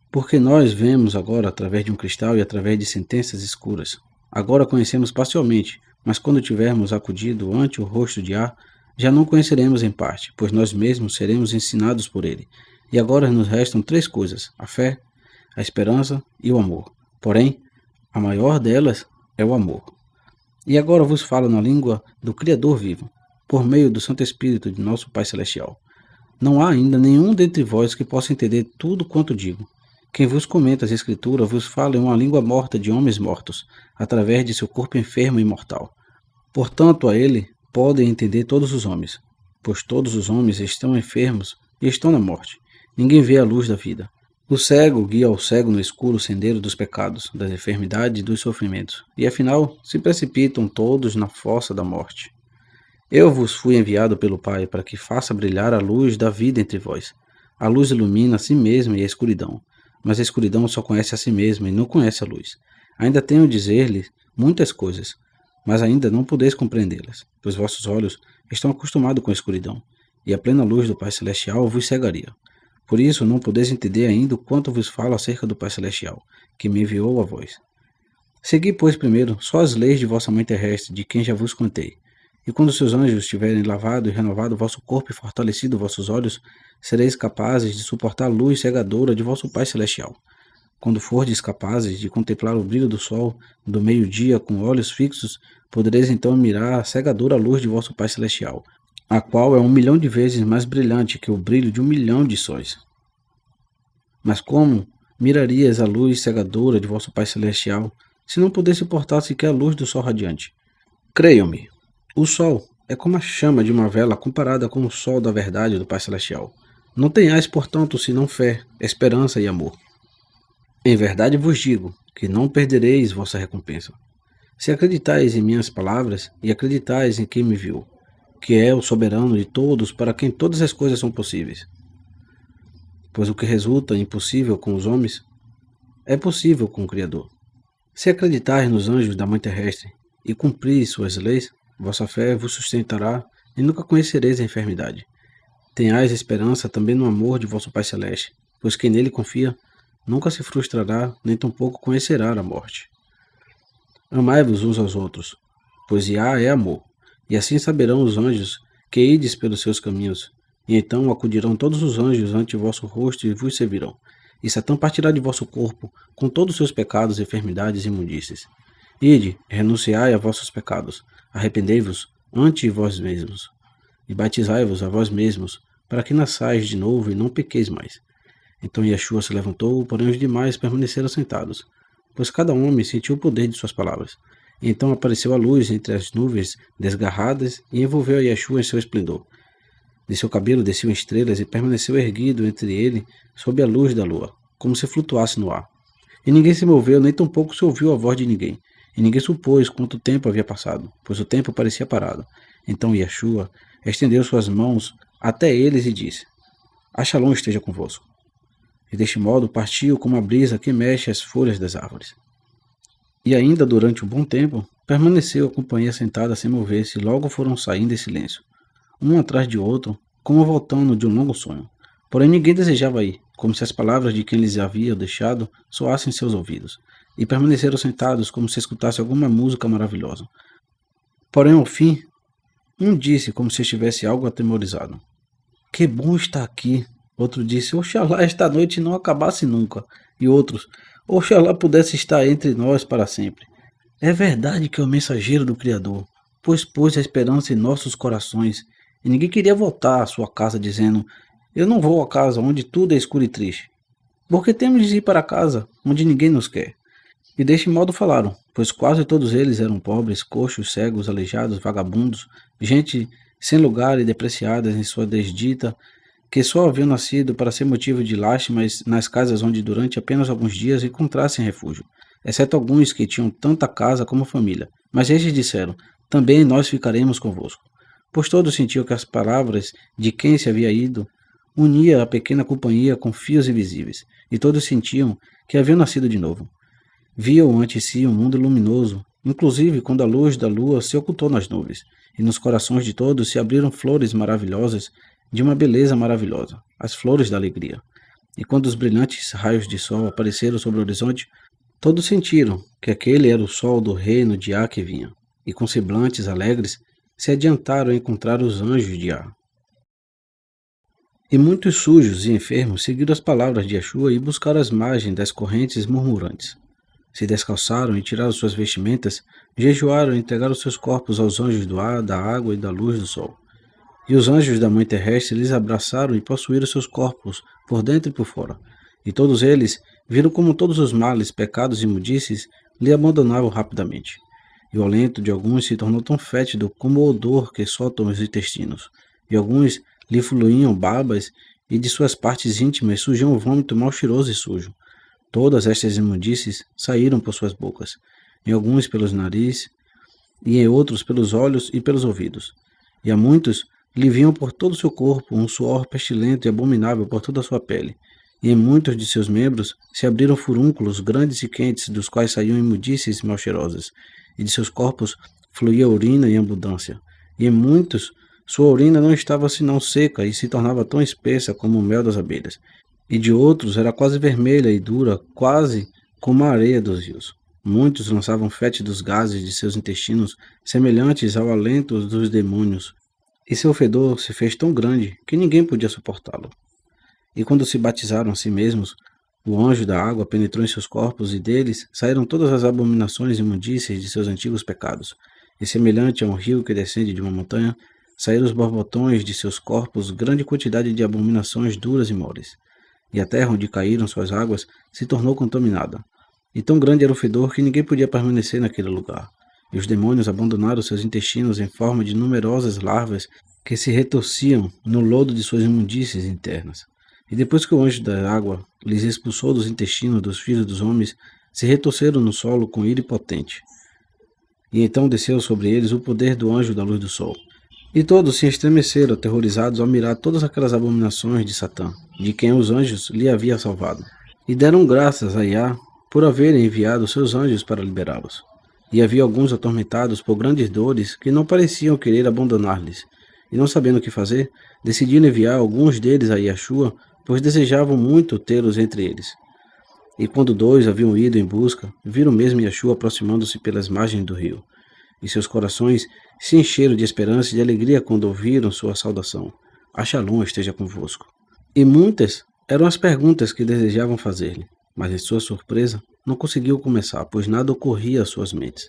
Porque nós vemos agora através de um cristal e através de sentenças escuras. Agora conhecemos parcialmente, mas quando tivermos acudido ante o rosto de Á, já não conheceremos em parte, pois nós mesmos seremos ensinados por ele. E agora nos restam 3 coisas: a fé, a esperança e o amor. Porém, a maior delas é o amor. E agora vos falo na língua do Criador vivo, por meio do Santo Espírito de nosso Pai Celestial. Não há ainda nenhum dentre vós que possa entender tudo quanto digo. Quem vos comenta as Escrituras vos fala em uma língua morta de homens mortos, através de seu corpo enfermo e mortal. Portanto, a ele podem entender todos os homens, pois todos os homens estão enfermos e estão na morte. Ninguém vê a luz da vida. O cego guia o cego no escuro sendeiro dos pecados, das enfermidades e dos sofrimentos, e afinal se precipitam todos na fossa da morte. Eu vos fui enviado pelo Pai para que faça brilhar a luz da vida entre vós. A luz ilumina a si mesma e a escuridão, mas a escuridão só conhece a si mesma e não conhece a luz. Ainda tenho a dizer-lhes muitas coisas, mas ainda não podeis compreendê-las, pois vossos olhos estão acostumados com a escuridão, e a plena luz do Pai Celestial vos cegaria. Por isso não podeis entender ainda o quanto vos falo acerca do Pai Celestial, que me enviou a vós. Segui, pois, primeiro só as leis de vossa mãe terrestre, de quem já vos contei. E quando seus anjos tiverem lavado e renovado vosso corpo e fortalecido vossos olhos, sereis capazes de suportar a luz cegadora de vosso Pai Celestial. Quando fordes capazes de contemplar o brilho do sol do meio-dia com olhos fixos, podereis então mirar a cegadora luz de vosso Pai Celestial, a qual é 1.000.000 de vezes mais brilhante que o brilho de 1.000.000 de sóis. Mas como mirarias a luz cegadora de vosso Pai Celestial, se não pudesse suportar sequer a luz do sol radiante? Creiam-me, o sol é como a chama de uma vela comparada com o sol da verdade do Pai Celestial. Não tenhais, portanto, senão fé, esperança e amor. Em verdade vos digo que não perdereis vossa recompensa, se acreditais em minhas palavras e acreditais em quem me viu, que é o soberano de todos, para quem todas as coisas são possíveis. Pois o que resulta impossível com os homens é possível com o Criador. Se acreditais nos anjos da Mãe Terrestre e cumpris suas leis, vossa fé vos sustentará e nunca conhecereis a enfermidade. Tenhais esperança também no amor de vosso Pai Celeste, pois quem nele confia nunca se frustrará, nem tampouco conhecerá a morte. Amai-vos uns aos outros, pois Iá é amor, e assim saberão os anjos que ides pelos seus caminhos, e então acudirão todos os anjos ante vosso rosto e vos servirão. E Satã partirá de vosso corpo com todos os seus pecados, enfermidades e imundícies. Ide, renunciai a vossos pecados, arrependei-vos ante vós mesmos, e batizai-vos a vós mesmos, para que nasçais de novo e não pequeis mais. Então Yeshua se levantou, porém os demais permaneceram sentados, pois cada homem sentiu o poder de suas palavras. Então apareceu a luz entre as nuvens desgarradas e envolveu a Yeshua em seu esplendor. De seu cabelo desciam estrelas e permaneceu erguido entre ele sob a luz da lua, como se flutuasse no ar. E ninguém se moveu, nem tampouco se ouviu a voz de ninguém. E ninguém supôs quanto tempo havia passado, pois o tempo parecia parado. Então Yeshua estendeu suas mãos até eles e disse: A Shalom esteja convosco. E deste modo partiu como a brisa que mexe as folhas das árvores. E ainda durante um bom tempo, permaneceu a companhia sentada sem mover-se, e logo foram saindo em silêncio, um atrás de outro, como voltando de um longo sonho. Porém ninguém desejava ir, como se as palavras de quem lhes havia deixado soassem em seus ouvidos, e permaneceram sentados como se escutassem alguma música maravilhosa. Porém, ao fim, um disse como se estivesse algo atemorizado: Que bom estar aqui. Outro disse: Oxalá esta noite não acabasse nunca. E outros: Oxalá pudesse estar entre nós para sempre. É verdade que é o mensageiro do Criador, pois pôs a esperança em nossos corações. E ninguém queria voltar à sua casa dizendo: Eu não vou à casa onde tudo é escuro e triste. Porque temos de ir para a casa onde ninguém nos quer. E deste modo falaram, pois quase todos eles eram pobres, coxos, cegos, aleijados, vagabundos, gente sem lugar e depreciadas em sua desdita, que só haviam nascido para ser motivo de lástimas nas casas onde durante apenas alguns dias encontrassem refúgio, exceto alguns que tinham tanta casa como família. Mas estes disseram: Também nós ficaremos convosco. Pois todos sentiam que as palavras de quem se havia ido unia a pequena companhia com fios invisíveis, e todos sentiam que haviam nascido de novo. Viam ante si um mundo luminoso, inclusive quando a luz da lua se ocultou nas nuvens, e nos corações de todos se abriram flores maravilhosas, de uma beleza maravilhosa, as flores da alegria. E quando os brilhantes raios de sol apareceram sobre o horizonte, todos sentiram que aquele era o sol do reino de Á que vinha, e com semblantes alegres se adiantaram a encontrar os anjos de Á. E muitos sujos e enfermos seguiram as palavras de Yeshua e buscaram as margens das correntes murmurantes. Se descalçaram e tiraram suas vestimentas, jejuaram e entregaram seus corpos aos anjos do ar, da água e da luz do sol. E os anjos da Mãe Terrestre lhes abraçaram e possuíram seus corpos, por dentro e por fora. E todos eles viram como todos os males, pecados e imundícies lhe abandonavam rapidamente. E o alento de alguns se tornou tão fétido como o odor que soltam os intestinos. E alguns lhe fluíam babas e de suas partes íntimas surgiu um vômito mal cheiroso e sujo. Todas estas imundícies saíram por suas bocas, em alguns pelos nariz, e em outros pelos olhos e pelos ouvidos. E a muitos lhe vinham por todo o seu corpo um suor pestilento e abominável por toda a sua pele. E em muitos de seus membros se abriram furúnculos grandes e quentes, dos quais saíam imundícies mal cheirosas, e de seus corpos fluía urina em abundância. E em muitos sua urina não estava senão seca e se tornava tão espessa como o mel das abelhas. E de outros era quase vermelha e dura, quase como a areia dos rios. Muitos lançavam fétidos gases de seus intestinos, semelhantes ao alento dos demônios, e seu fedor se fez tão grande que ninguém podia suportá-lo. E quando se batizaram a si mesmos, o anjo da água penetrou em seus corpos, e deles saíram todas as abominações e imundícies de seus antigos pecados. E semelhante a um rio que descende de uma montanha, saíram os borbotões de seus corpos, grande quantidade de abominações duras e moles. E a terra onde caíram suas águas se tornou contaminada. E tão grande era o fedor que ninguém podia permanecer naquele lugar. E os demônios abandonaram seus intestinos em forma de numerosas larvas que se retorciam no lodo de suas imundícies internas. E depois que o anjo da água lhes expulsou dos intestinos dos filhos dos homens, se retorceram no solo com ira potente. E então desceu sobre eles o poder do anjo da luz do sol. E todos se estremeceram, aterrorizados, ao mirar todas aquelas abominações de Satã, de quem os anjos lhe haviam salvado. E deram graças a Iá por haverem enviado seus anjos para liberá-los. E havia alguns atormentados por grandes dores que não pareciam querer abandonar-lhes. E não sabendo o que fazer, decidiram enviar alguns deles a Yeshua, pois desejavam muito tê-los entre eles. E quando dois haviam ido em busca, viram mesmo Yeshua aproximando-se pelas margens do rio. E seus corações se encheram de esperança e de alegria quando ouviram sua saudação. A Shalom esteja convosco. E muitas eram as perguntas que desejavam fazer-lhe, mas em sua surpresa não conseguiu começar, pois nada ocorria às suas mentes.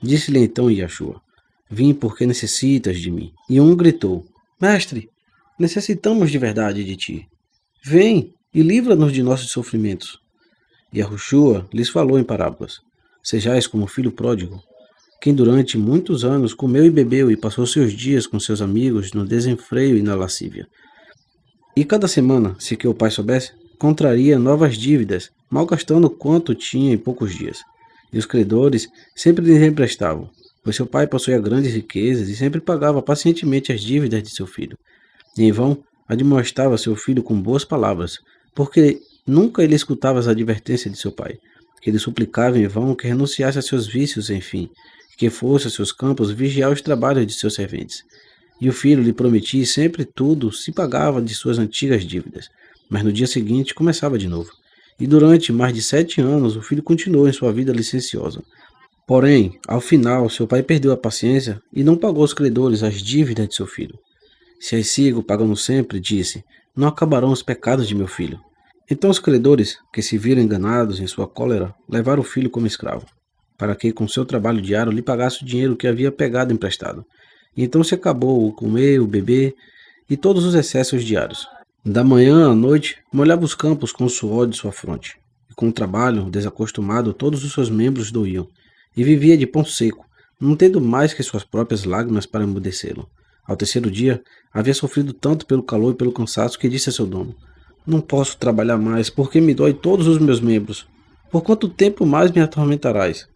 Disse-lhe então Yeshua: Vim porque necessitas de mim. E um gritou: Mestre, necessitamos de verdade de ti. Vem e livra-nos de nossos sofrimentos. E Yeshua lhes falou em parábolas: Sejais como o filho pródigo, quem durante muitos anos comeu e bebeu e passou seus dias com seus amigos no desenfreio e na lascívia. E cada semana, se que o pai soubesse, contraria novas dívidas, malgastando quanto tinha em poucos dias. E os credores sempre lhe emprestavam, pois seu pai possuía grandes riquezas e sempre pagava pacientemente as dívidas de seu filho. E em vão admoestava seu filho com boas palavras, porque nunca ele escutava as advertências de seu pai, que ele suplicava em vão que renunciasse a seus vícios, enfim, que fosse a seus campos vigiar os trabalhos de seus serventes. E o filho lhe prometia e sempre tudo se pagava de suas antigas dívidas, mas no dia seguinte começava de novo. E durante mais de 7 anos o filho continuou em sua vida licenciosa. Porém, ao final, seu pai perdeu a paciência e não pagou aos credores as dívidas de seu filho. Se as sigo pagando sempre, disse, não acabarão os pecados de meu filho. Então os credores, que se viram enganados em sua cólera, levaram o filho como escravo, para que com seu trabalho diário lhe pagasse o dinheiro que havia pegado emprestado. E então se acabou o comer, o beber e todos os excessos diários. Da manhã à noite, molhava os campos com o suor de sua fronte. E com o trabalho, desacostumado, todos os seus membros doíam. E vivia de pão seco, não tendo mais que suas próprias lágrimas para emudecê-lo. Ao terceiro dia, havia sofrido tanto pelo calor e pelo cansaço que disse a seu dono: Não posso trabalhar mais, porque me dói todos os meus membros. Por quanto tempo mais me atormentarás?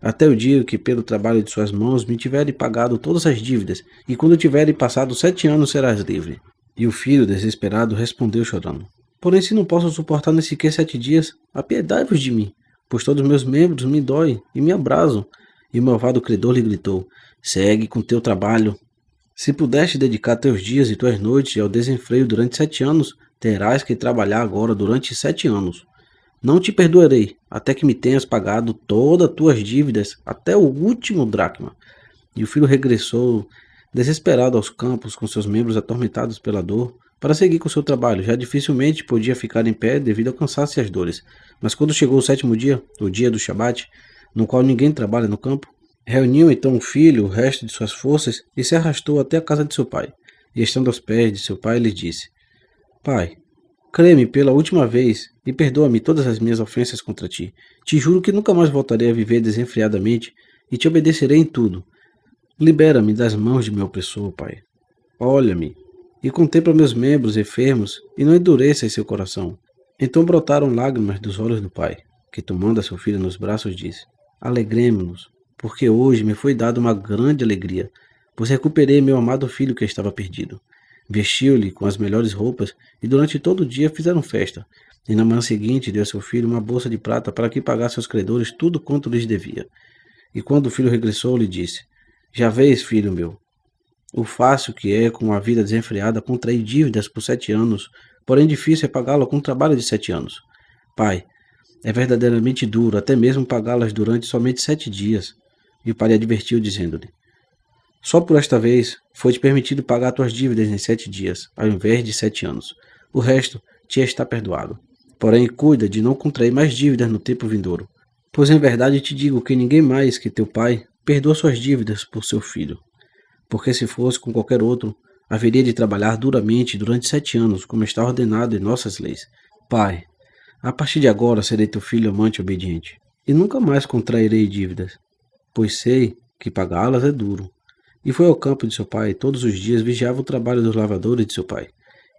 Até o dia que, pelo trabalho de suas mãos, me tiverem pagado todas as dívidas, e quando tiverem passado 7 anos serás livre. E o filho, desesperado, respondeu chorando: Porém, se não posso suportar nem sequer 7 dias, apiedai-vos de mim, pois todos os meus membros me doem e me abrasam. E o malvado credor lhe gritou: Segue com teu trabalho. Se pudeste dedicar teus dias e tuas noites ao desenfreio durante 7 anos, terás que trabalhar agora durante 7 anos. Não te perdoarei, até que me tenhas pagado todas as tuas dívidas, até o último dracma. E o filho regressou, desesperado aos campos, com seus membros atormentados pela dor, para seguir com seu trabalho. Já dificilmente podia ficar em pé devido ao cansaço e às dores. Mas quando chegou o 7º dia, o dia do Shabat, no qual ninguém trabalha no campo, reuniu então o filho o resto de suas forças e se arrastou até a casa de seu pai. E estando aos pés de seu pai, lhe disse: Pai, crê-me pela última vez e perdoa-me todas as minhas ofensas contra ti. Te juro que nunca mais voltarei a viver desenfreadamente e te obedecerei em tudo. Libera-me das mãos de meu opressor, Pai. Olha-me e contempla meus membros enfermos, e não endureça seu coração. Então brotaram lágrimas dos olhos do pai, que tomando a seu filho nos braços disse: Alegremo-nos, porque hoje me foi dada uma grande alegria, pois recuperei meu amado filho que estava perdido. Vestiu-lhe com as melhores roupas, e durante todo o dia fizeram festa. E na manhã seguinte deu a seu filho uma bolsa de prata para que pagasse aos credores tudo quanto lhes devia. E quando o filho regressou, lhe disse: Já vês, filho meu, o fácil que é, com a vida desenfreada, contrair dívidas por 7 anos, porém difícil é pagá-la com um trabalho de 7 anos. Pai, é verdadeiramente duro até mesmo pagá-las durante somente 7 dias. E o pai lhe advertiu, dizendo-lhe: Só por esta vez foi-te permitido pagar tuas dívidas em 7 dias, ao invés de 7 anos. O resto te está perdoado. Porém, cuida de não contrair mais dívidas no tempo vindouro. Pois em verdade te digo que ninguém mais que teu pai perdoa suas dívidas por seu filho. Porque se fosse com qualquer outro, haveria de trabalhar duramente durante 7 anos, como está ordenado em nossas leis. Pai, a partir de agora serei teu filho amante e obediente, e nunca mais contrairei dívidas, pois sei que pagá-las é duro. E foi ao campo de seu pai, e todos os dias vigiava o trabalho dos lavadores de seu pai,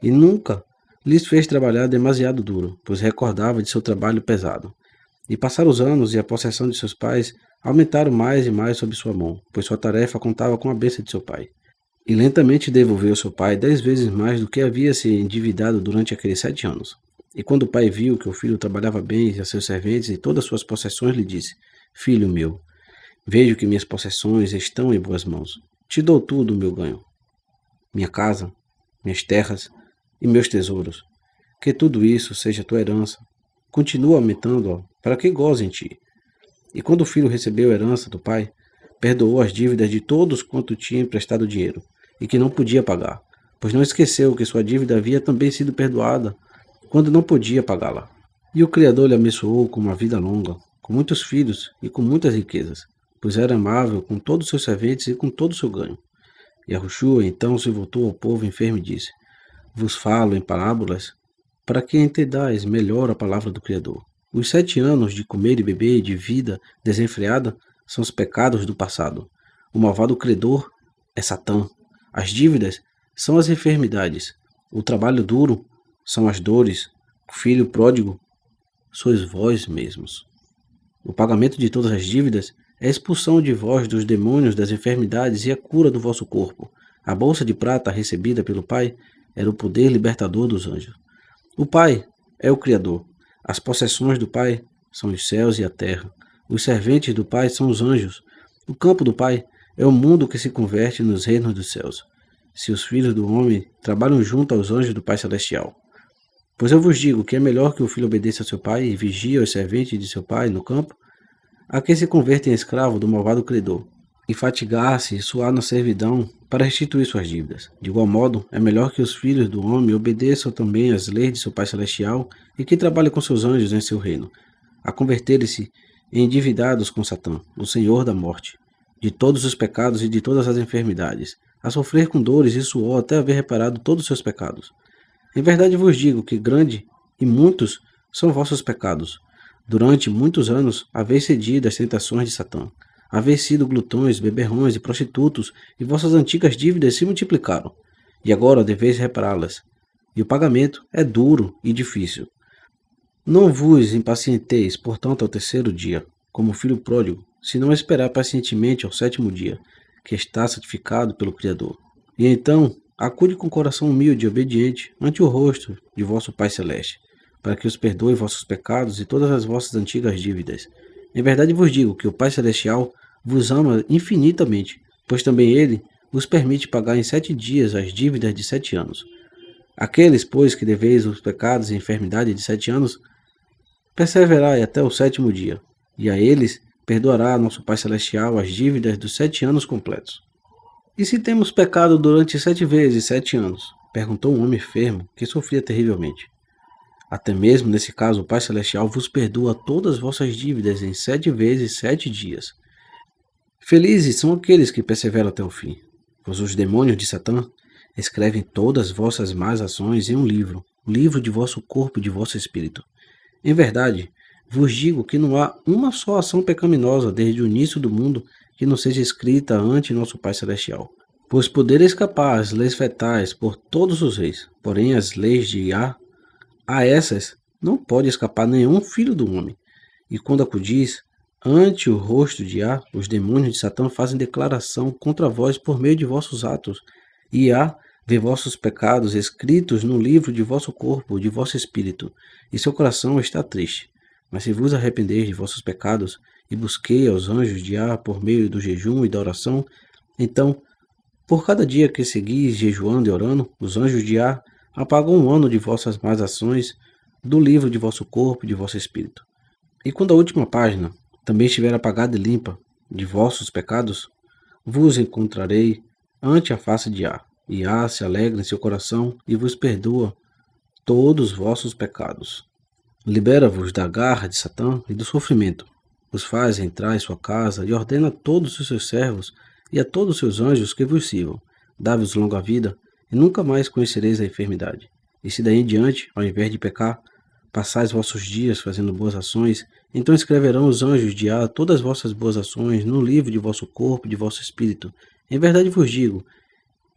e nunca lhes fez trabalhar demasiado duro, pois recordava de seu trabalho pesado. E passaram os anos, e a possessão de seus pais aumentaram mais e mais sob sua mão, pois sua tarefa contava com a bênção de seu pai. E lentamente devolveu ao seu pai 10 vezes mais do que havia se endividado durante aqueles 7 anos. E quando o pai viu que o filho trabalhava bem e a seus serventes e todas suas possessões, lhe disse: Filho meu, vejo que minhas possessões estão em boas mãos. Te dou tudo o meu ganho, minha casa, minhas terras e meus tesouros. Que tudo isso seja tua herança. Continua aumentando, para que goze em ti. E quando o filho recebeu a herança do pai, perdoou as dívidas de todos quanto tinha emprestado dinheiro, e que não podia pagar, pois não esqueceu que sua dívida havia também sido perdoada, quando não podia pagá-la. E o Criador lhe abençoou com uma vida longa, com muitos filhos e com muitas riquezas, pois era amável com todos os seus serventes e com todo o seu ganho. E Yahushua então se voltou ao povo enfermo e disse: Vos falo em parábolas, para que entendais melhor a palavra do Criador. Os 7 anos de comer e beber e de vida desenfreada são os pecados do passado. O malvado credor é Satã. As dívidas são as enfermidades. O trabalho duro são as dores. O filho pródigo sois vós mesmos. O pagamento de todas as dívidas é a expulsão de vós dos demônios das enfermidades e a cura do vosso corpo. A bolsa de prata recebida pelo Pai era o poder libertador dos anjos. O Pai é o Criador. As possessões do Pai são os céus e a terra. Os serventes do Pai são os anjos. O campo do Pai é o mundo que se converte nos reinos dos céus. Se os filhos do homem trabalham junto aos anjos do Pai Celestial. Pois eu vos digo que é melhor que o filho obedeça ao seu pai e vigie os serventes de seu pai no campo, a que se converta em escravo do malvado credor, e fatigar-se e suar na servidão para restituir suas dívidas. De igual modo, é melhor que os filhos do homem obedeçam também às leis de seu Pai Celestial e que trabalhem com seus anjos em seu reino, a converterem-se em endividados com Satã, o Senhor da morte, de todos os pecados e de todas as enfermidades, a sofrer com dores e suor até haver reparado todos os seus pecados. Em verdade vos digo que grande e muitos são vossos pecados. Durante muitos anos haveis cedido às tentações de Satã. Haveis sido glutões, beberrões e prostitutos, e vossas antigas dívidas se multiplicaram. E agora deveis repará-las. E o pagamento é duro e difícil. Não vos impacienteis, portanto, ao terceiro dia, como o filho pródigo, senão esperar pacientemente ao 7º dia, que está santificado pelo Criador. E então acude com coração humilde e obediente ante o rosto de vosso Pai Celeste, para que os perdoe vossos pecados e todas as vossas antigas dívidas. Em verdade vos digo que o Pai Celestial vos ama infinitamente, pois também Ele vos permite pagar em 7 dias as dívidas de 7 anos. Aqueles, pois, que deveis os pecados e enfermidade de 7 anos, perseverai até o 7º dia, e a eles perdoará nosso Pai Celestial as dívidas dos 7 anos completos. E se temos pecado durante 7 vezes 7 anos? Perguntou um homem enfermo que sofria terrivelmente. Até mesmo nesse caso, o Pai Celestial vos perdoa todas as vossas dívidas em 7 vezes 7 dias. Felizes são aqueles que perseveram até o fim, pois os demônios de Satã escrevem todas as vossas más ações em um livro, o livro de vosso corpo e de vosso espírito. Em verdade, vos digo que não há uma só ação pecaminosa desde o início do mundo que não seja escrita ante nosso Pai Celestial. Pois poderia escapar às leis fetais por todos os reis, porém as leis de Iá, a essas não pode escapar nenhum filho do homem. E quando acudis ante o rosto de Iá, os demônios de Satã fazem declaração contra vós por meio de vossos atos. E Iá vê vossos pecados escritos no livro de vosso corpo, de vosso espírito, e seu coração está triste. Mas se vos arrependeis de vossos pecados e busquei aos anjos de Iá por meio do jejum e da oração, então, por cada dia que seguis jejuando e orando, os anjos de Iá apagam 1 ano de vossas más ações do livro de vosso corpo e de vosso espírito. E quando a última página também estiver apagada e limpa de vossos pecados, vos encontrarei ante a face de Iá. E Iá se alegra em seu coração e vos perdoa todos os vossos pecados. Libera-vos da garra de Satã e do sofrimento, os faz entrar em sua casa e ordena a todos os seus servos e a todos os seus anjos que vos sirvam. Dá-vos longa vida e nunca mais conhecereis a enfermidade. E se daí em diante, ao invés de pecar, passais vossos dias fazendo boas ações, então escreverão os anjos de Iá todas as vossas boas ações no livro de vosso corpo e de vosso espírito. Em verdade vos digo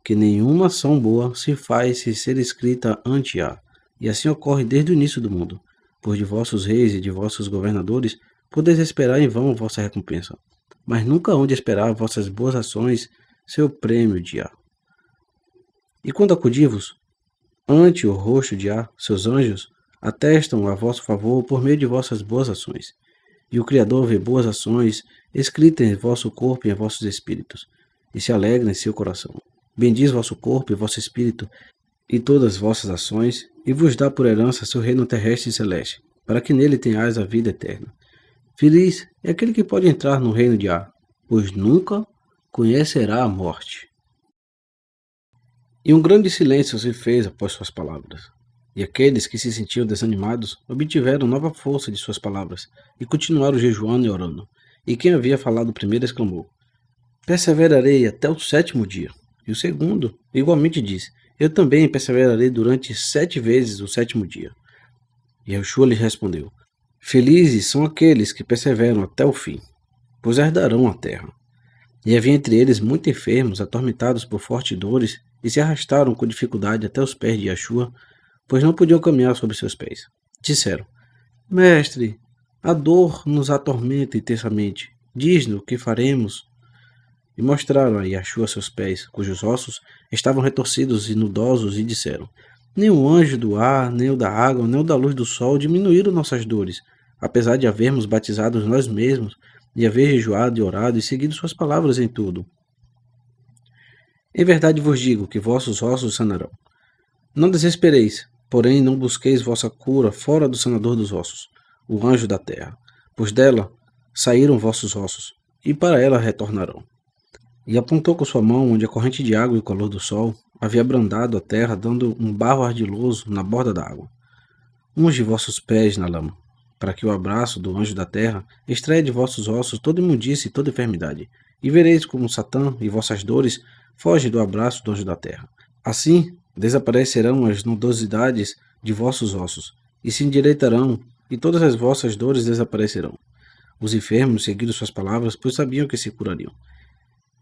que nenhuma ação boa se faz sem ser escrita ante Iá. E assim ocorre desde o início do mundo. Pois de vossos reis e de vossos governadores podeis esperar em vão vossa recompensa, mas nunca hão de esperar vossas boas ações seu prêmio de Iá. E quando acudi-vos ante o rosto de Iá, seus anjos atestam a vosso favor por meio de vossas boas ações. E o Criador vê boas ações escritas em vosso corpo e em vossos espíritos, e se alegra em seu coração. Bendiz vosso corpo e vosso espírito e todas vossas ações, e vos dá por herança seu reino terrestre e celeste, para que nele tenhais a vida eterna. Feliz é aquele que pode entrar no reino de Iá, pois nunca conhecerá a morte. E um grande silêncio se fez após suas palavras. E aqueles que se sentiam desanimados obtiveram nova força de suas palavras, e continuaram jejuando e orando. E quem havia falado primeiro exclamou: perseverarei até o 7º dia. E o segundo igualmente disse: eu também perseverarei durante 7 vezes o 7º dia. E Yeshua lhe respondeu: felizes são aqueles que perseveram até o fim, pois herdarão a terra. E havia entre eles muitos enfermos, atormentados por fortes dores, e se arrastaram com dificuldade até os pés de Yeshua, pois não podiam caminhar sobre seus pés. Disseram: mestre, a dor nos atormenta intensamente. Diz-nos o que faremos. E mostraram a Yeshua seus pés, cujos ossos estavam retorcidos e nudosos, e disseram: nem o anjo do ar, nem o da água, nem o da luz do sol diminuíram nossas dores, apesar de havermos batizado nós mesmos, e haver jejuado e orado, e seguido suas palavras em tudo. Em verdade vos digo que vossos ossos sanarão. Não desespereis, porém não busqueis vossa cura fora do sanador dos ossos, o anjo da terra, pois dela saíram vossos ossos, e para ela retornarão. E apontou com sua mão onde a corrente de água e o calor do sol havia abrandado a terra, dando um barro ardiloso na borda da água. Unge vossos pés na lama, para que o abraço do anjo da terra extraia de vossos ossos toda imundície e toda enfermidade, e vereis como Satã e vossas dores fogem do abraço do anjo da terra. Assim desaparecerão as nudosidades de vossos ossos, e se endireitarão, e todas as vossas dores desaparecerão. Os enfermos seguiram suas palavras, pois sabiam que se curariam.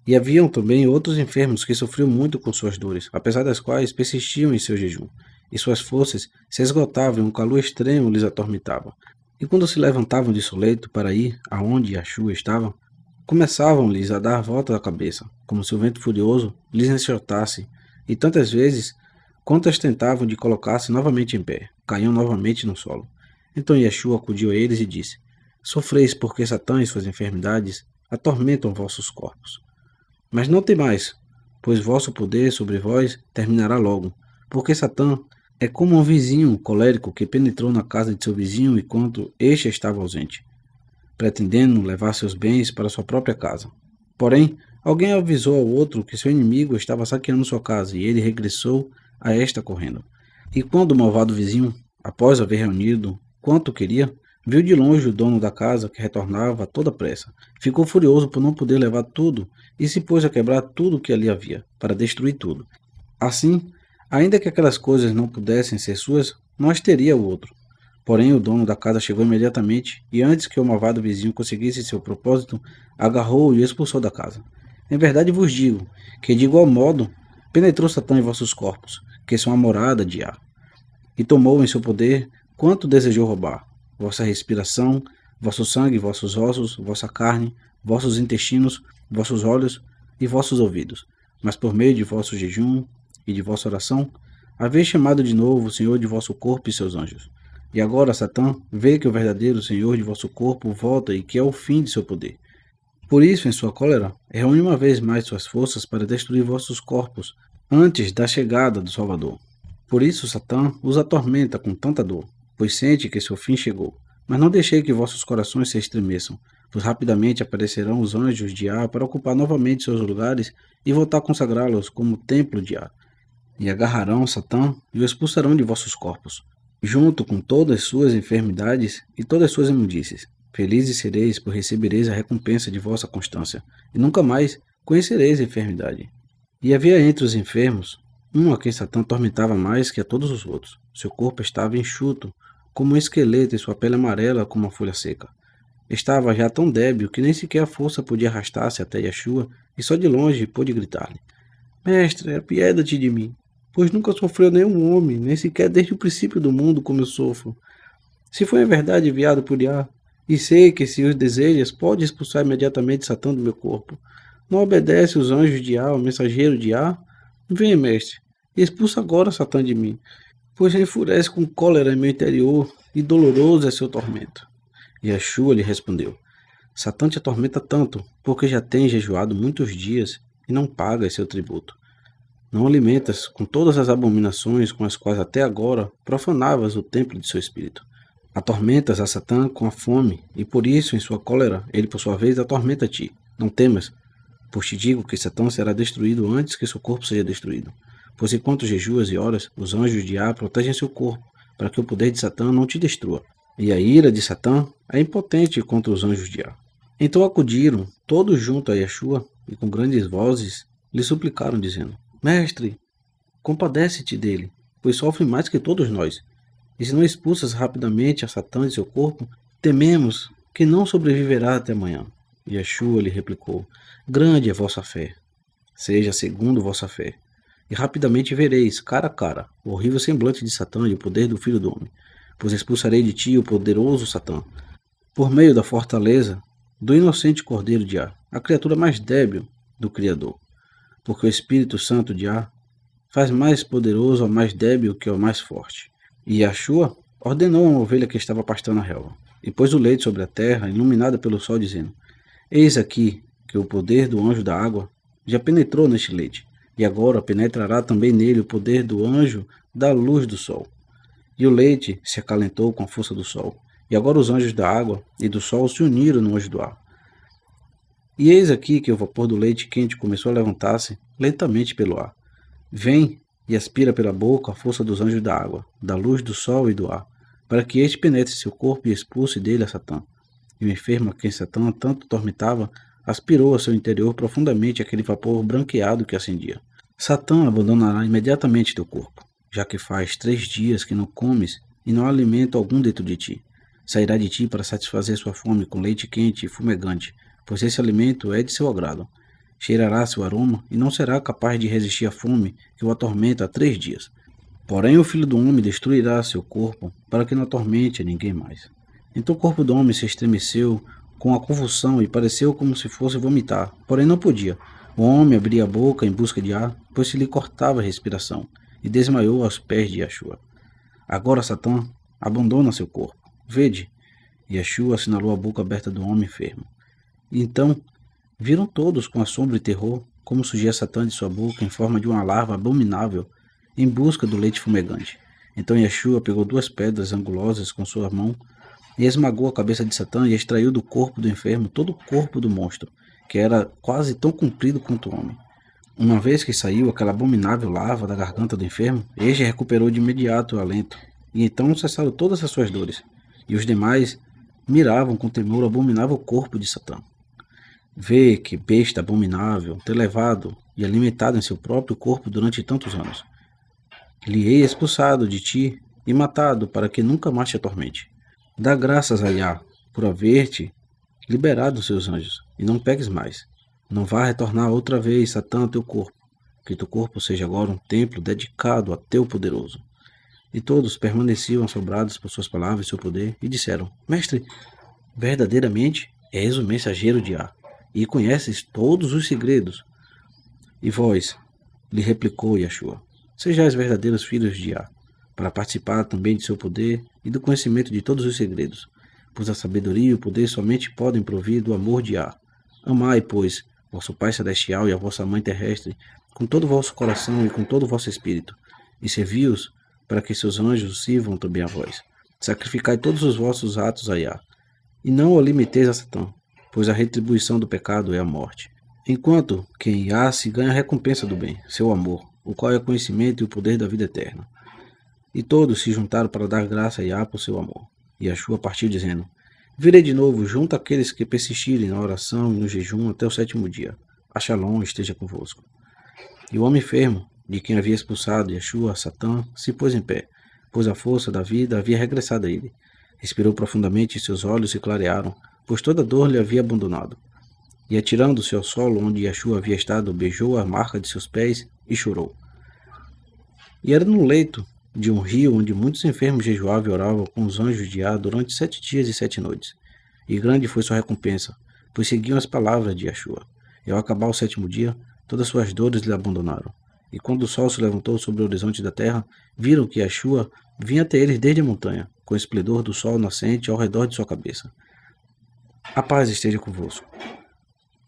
E haviam também outros enfermos que sofriam muito com suas dores, apesar das quais persistiam em seu jejum, e suas forças se esgotavam e um calor extremo lhes atormentava. E quando se levantavam de seu leito para ir aonde Yeshua estava, começavam-lhes a dar volta à cabeça, como se o vento furioso lhes enxotasse, e tantas vezes quantas tentavam de colocar-se novamente em pé, caíam novamente no solo. Então Yeshua acudiu a eles e disse: sofreis porque Satã e suas enfermidades atormentam vossos corpos. Mas não temais, pois vosso poder sobre vós terminará logo, porque Satã é como um vizinho colérico que penetrou na casa de seu vizinho enquanto este estava ausente, pretendendo levar seus bens para sua própria casa. Porém, alguém avisou ao outro que seu inimigo estava saqueando sua casa, e ele regressou a esta correndo. E quando o malvado vizinho, após haver reunido quanto queria, viu de longe o dono da casa, que retornava a toda pressa, ficou furioso por não poder levar tudo, e se pôs a quebrar tudo o que ali havia, para destruir tudo. Assim, ainda que aquelas coisas não pudessem ser suas, não as teria o outro. Porém, o dono da casa chegou imediatamente, e antes que o malvado vizinho conseguisse seu propósito, agarrou-o e o expulsou da casa. Em verdade vos digo, que de igual modo penetrou Satã em vossos corpos, que são a morada de Yah, e tomou em seu poder quanto desejou roubar, vossa respiração, vosso sangue, vossos ossos, vossa carne, vossos intestinos, vossos olhos e vossos ouvidos. Mas por meio de vosso jejum e de vossa oração, haveis chamado de novo o Senhor de vosso corpo e seus anjos. E agora, Satã, vê que o verdadeiro Senhor de vosso corpo volta e que é o fim de seu poder. Por isso, em sua cólera, reúne uma vez mais suas forças para destruir vossos corpos, antes da chegada do Salvador. Por isso, Satã os atormenta com tanta dor, pois sente que seu fim chegou. Mas não deixei que vossos corações se estremeçam, pois rapidamente aparecerão os anjos de Yah para ocupar novamente seus lugares e voltar a consagrá-los como templo de Yah. E agarrarão Satã e o expulsarão de vossos corpos, junto com todas suas enfermidades e todas suas imundícies. Felizes sereis, por recebereis a recompensa de vossa constância, e nunca mais conhecereis a enfermidade. E havia entre os enfermos um a quem Satã atormentava mais que a todos os outros. Seu corpo estava enxuto, como um esqueleto, e sua pele amarela como uma folha seca. Estava já tão débil que nem sequer a força podia arrastar-se até Yeshua, e só de longe pôde gritar-lhe: Mestre, apieda-te de mim, pois nunca sofreu nenhum homem, nem sequer desde o princípio do mundo como eu sofro. Se foi em verdade enviado por Yah, e sei que se os desejas, pode expulsar imediatamente Satã do meu corpo. Não obedece os anjos de Yah, o mensageiro de Yah? Vem, mestre, e expulsa agora Satã de mim, pois enfurece com cólera em meu interior, e doloroso é seu tormento. E Yeshua lhe respondeu: Satã te atormenta tanto, porque já tens jejuado muitos dias e não pagas seu tributo. Não alimentas com todas as abominações com as quais até agora profanavas o templo de seu espírito. Atormentas a Satã com a fome, e por isso, em sua cólera, ele por sua vez atormenta-te. Não temas, pois te digo que Satã será destruído antes que seu corpo seja destruído. Pois enquanto jejuas e oras, os anjos de Yah protegem seu corpo, para que o poder de Satã não te destrua. E a ira de Satã é impotente contra os anjos de Yah. Então acudiram, todos junto a Yeshua, e com grandes vozes lhe suplicaram, dizendo: Mestre, compadece-te dele, pois sofre mais que todos nós. E se não expulsas rapidamente a Satã de seu corpo, tememos que não sobreviverá até amanhã. E Yeshua lhe replicou: Grande é vossa fé, seja segundo vossa fé. E rapidamente vereis, cara a cara, o horrível semblante de Satã e o poder do Filho do Homem, pois expulsarei de ti o poderoso Satã, por meio da fortaleza do inocente Cordeiro de Yah, a criatura mais débil do Criador. Porque o Espírito Santo de Yah faz mais poderoso ao mais débil que ao mais forte. E Yeshua ordenou a uma ovelha que estava pastando a relva, e pôs o leite sobre a terra, iluminada pelo sol, dizendo: Eis aqui que o poder do anjo da água já penetrou neste leite, e agora penetrará também nele o poder do anjo da luz do sol. E o leite se acalentou com a força do sol, e agora os anjos da água e do sol se uniram no anjo do ar. E eis aqui que o vapor do leite quente começou a levantar-se lentamente pelo ar. Vem e aspira pela boca a força dos anjos da água, da luz do sol e do ar, para que este penetre seu corpo e expulse dele a Satã. E o enfermo a quem Satã tanto atormentava aspirou a seu interior profundamente aquele vapor branqueado que acendia. Satã abandonará imediatamente teu corpo, já que faz 3 dias que não comes e não há alimento algum dentro de ti. Sairá de ti para satisfazer sua fome com leite quente e fumegante, pois esse alimento é de seu agrado. Cheirará seu aroma e não será capaz de resistir à fome que o atormenta há 3 dias. Porém o Filho do Homem destruirá seu corpo, para que não atormente a ninguém mais. Então o corpo do homem se estremeceu com a convulsão e pareceu como se fosse vomitar, porém não podia. O homem abria a boca em busca de ar, pois se lhe cortava a respiração, e desmaiou aos pés de Yeshua. Agora Satã abandona seu corpo. Vede, Yeshua assinalou a boca aberta do homem enfermo. E então viram todos com assombro e terror como surgia Satã de sua boca em forma de uma larva abominável, em busca do leite fumegante. Então Yeshua pegou 2 pedras angulosas com sua mão e esmagou a cabeça de Satã e extraiu do corpo do enfermo todo o corpo do monstro, que era quase tão comprido quanto o homem. Uma vez que saiu aquela abominável larva da garganta do enfermo, este recuperou de imediato o alento, e então cessaram todas as suas dores, e os demais miravam com temor o abominável corpo de Satã. Vê que besta abominável, ter levado e alimentado em seu próprio corpo durante tantos anos. Lhe hei expulsado de ti e matado para que nunca mais te atormente. Dá graças a Yah por haver-te liberado seus anjos, e não peques mais. Não vá retornar outra vez, Satã, a teu corpo, que teu corpo seja agora um templo dedicado a teu poderoso. E todos permaneciam assombrados por suas palavras e seu poder, e disseram: Mestre, verdadeiramente és o mensageiro de Á, e conheces todos os segredos. E vós, lhe replicou Yeshua, sejais verdadeiros filhos de Á, para participar também de seu poder e do conhecimento de todos os segredos, pois a sabedoria e o poder somente podem provir do amor de Á. Amai, pois, vosso Pai Celestial e a vossa Mãe Terrestre, com todo o vosso coração e com todo o vosso espírito, e servi-os para que seus anjos sirvam também a vós. Sacrificai todos os vossos atos a Yah, e não o limiteis a Satã, pois a retribuição do pecado é a morte. Enquanto que em Yah se ganha a recompensa do bem, seu amor, o qual é o conhecimento e o poder da vida eterna. E todos se juntaram para dar graça a Yah por seu amor. E Yeshua partiu dizendo: Virei de novo junto àqueles que persistirem na oração e no jejum até o 7º dia. A Shalom esteja convosco. E o homem enfermo, de quem havia expulsado Yeshua, Satã, se pôs em pé, pois a força da vida havia regressado a ele. Respirou profundamente e seus olhos se clarearam, pois toda dor lhe havia abandonado. E atirando-se ao solo onde Yeshua havia estado, beijou a marca de seus pés e chorou. E era no leito de um rio onde muitos enfermos jejuavam e oravam com os anjos de Yah durante 7 dias e 7 noites. E grande foi sua recompensa, pois seguiam as palavras de Yeshua. E ao acabar o 7º dia, todas suas dores lhe abandonaram. E quando o sol se levantou sobre o horizonte da terra, viram que Yeshua vinha até eles desde a montanha, com o esplendor do sol nascente ao redor de sua cabeça. A paz esteja convosco.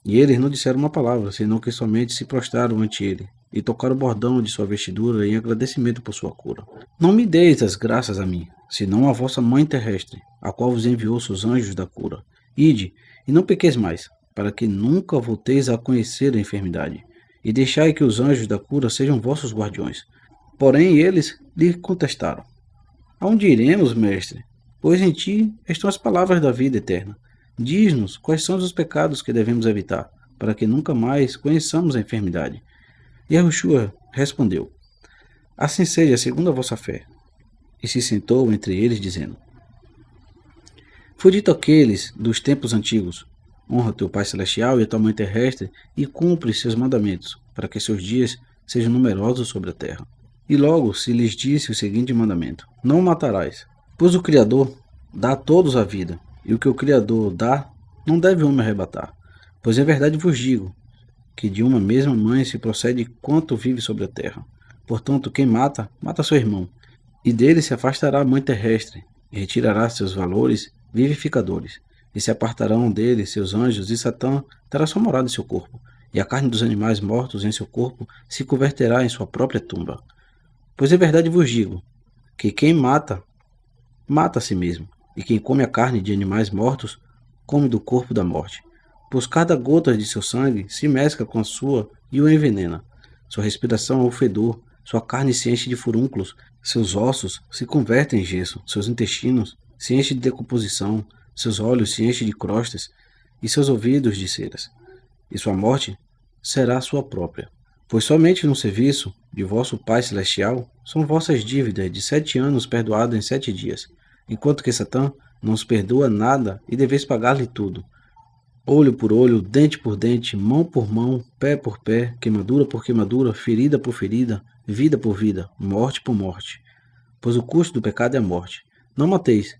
E eles não disseram uma palavra, senão que somente se prostraram ante ele, e tocaram o bordão de sua vestidura em agradecimento por sua cura. Não me deis as graças a mim, senão a vossa Mãe Terrestre, a qual vos enviou seus anjos da cura. Ide, e não pequeis mais, para que nunca volteis a conhecer a enfermidade, e deixai que os anjos da cura sejam vossos guardiões. Porém eles lhe contestaram: Aonde iremos, mestre? Pois em ti estão as palavras da vida eterna. Diz-nos quais são os pecados que devemos evitar, para que nunca mais conheçamos a enfermidade. E Yeshua respondeu: Assim seja segundo a vossa fé. E se sentou entre eles, dizendo: Foi dito àqueles dos tempos antigos: Honra teu Pai Celestial e a tua Mãe Terrestre, e cumpre seus mandamentos, para que seus dias sejam numerosos sobre a terra. E logo se lhes disse o seguinte mandamento: Não matarás, pois o Criador dá a todos a vida, e o que o Criador dá, não deve o homem arrebatar. Pois em verdade vos digo, que de uma mesma mãe se procede quanto vive sobre a terra. Portanto, quem mata, mata seu irmão, e dele se afastará a Mãe Terrestre, e retirará seus valores vivificadores, e se apartarão dele seus anjos, e Satã terá sua morada em seu corpo, e a carne dos animais mortos em seu corpo se converterá em sua própria tumba. Pois em verdade vos digo, que quem mata, mata a si mesmo, e quem come a carne de animais mortos, come do corpo da morte. Pois cada gota de seu sangue se mescla com a sua e o envenena. Sua respiração é o fedor, sua carne se enche de furúnculos, seus ossos se convertem em gesso, seus intestinos se enchem de decomposição, seus olhos se enchem de crostas, e seus ouvidos de ceras. E sua morte será sua própria. Pois somente no serviço de vosso Pai Celestial são vossas dívidas de 7 anos perdoadas em 7 dias, enquanto que Satã não os perdoa nada e deveis pagar-lhe tudo. Olho por olho, dente por dente, mão por mão, pé por pé, queimadura por queimadura, ferida por ferida, vida por vida, morte por morte. Pois o custo do pecado é a morte. Não mateis,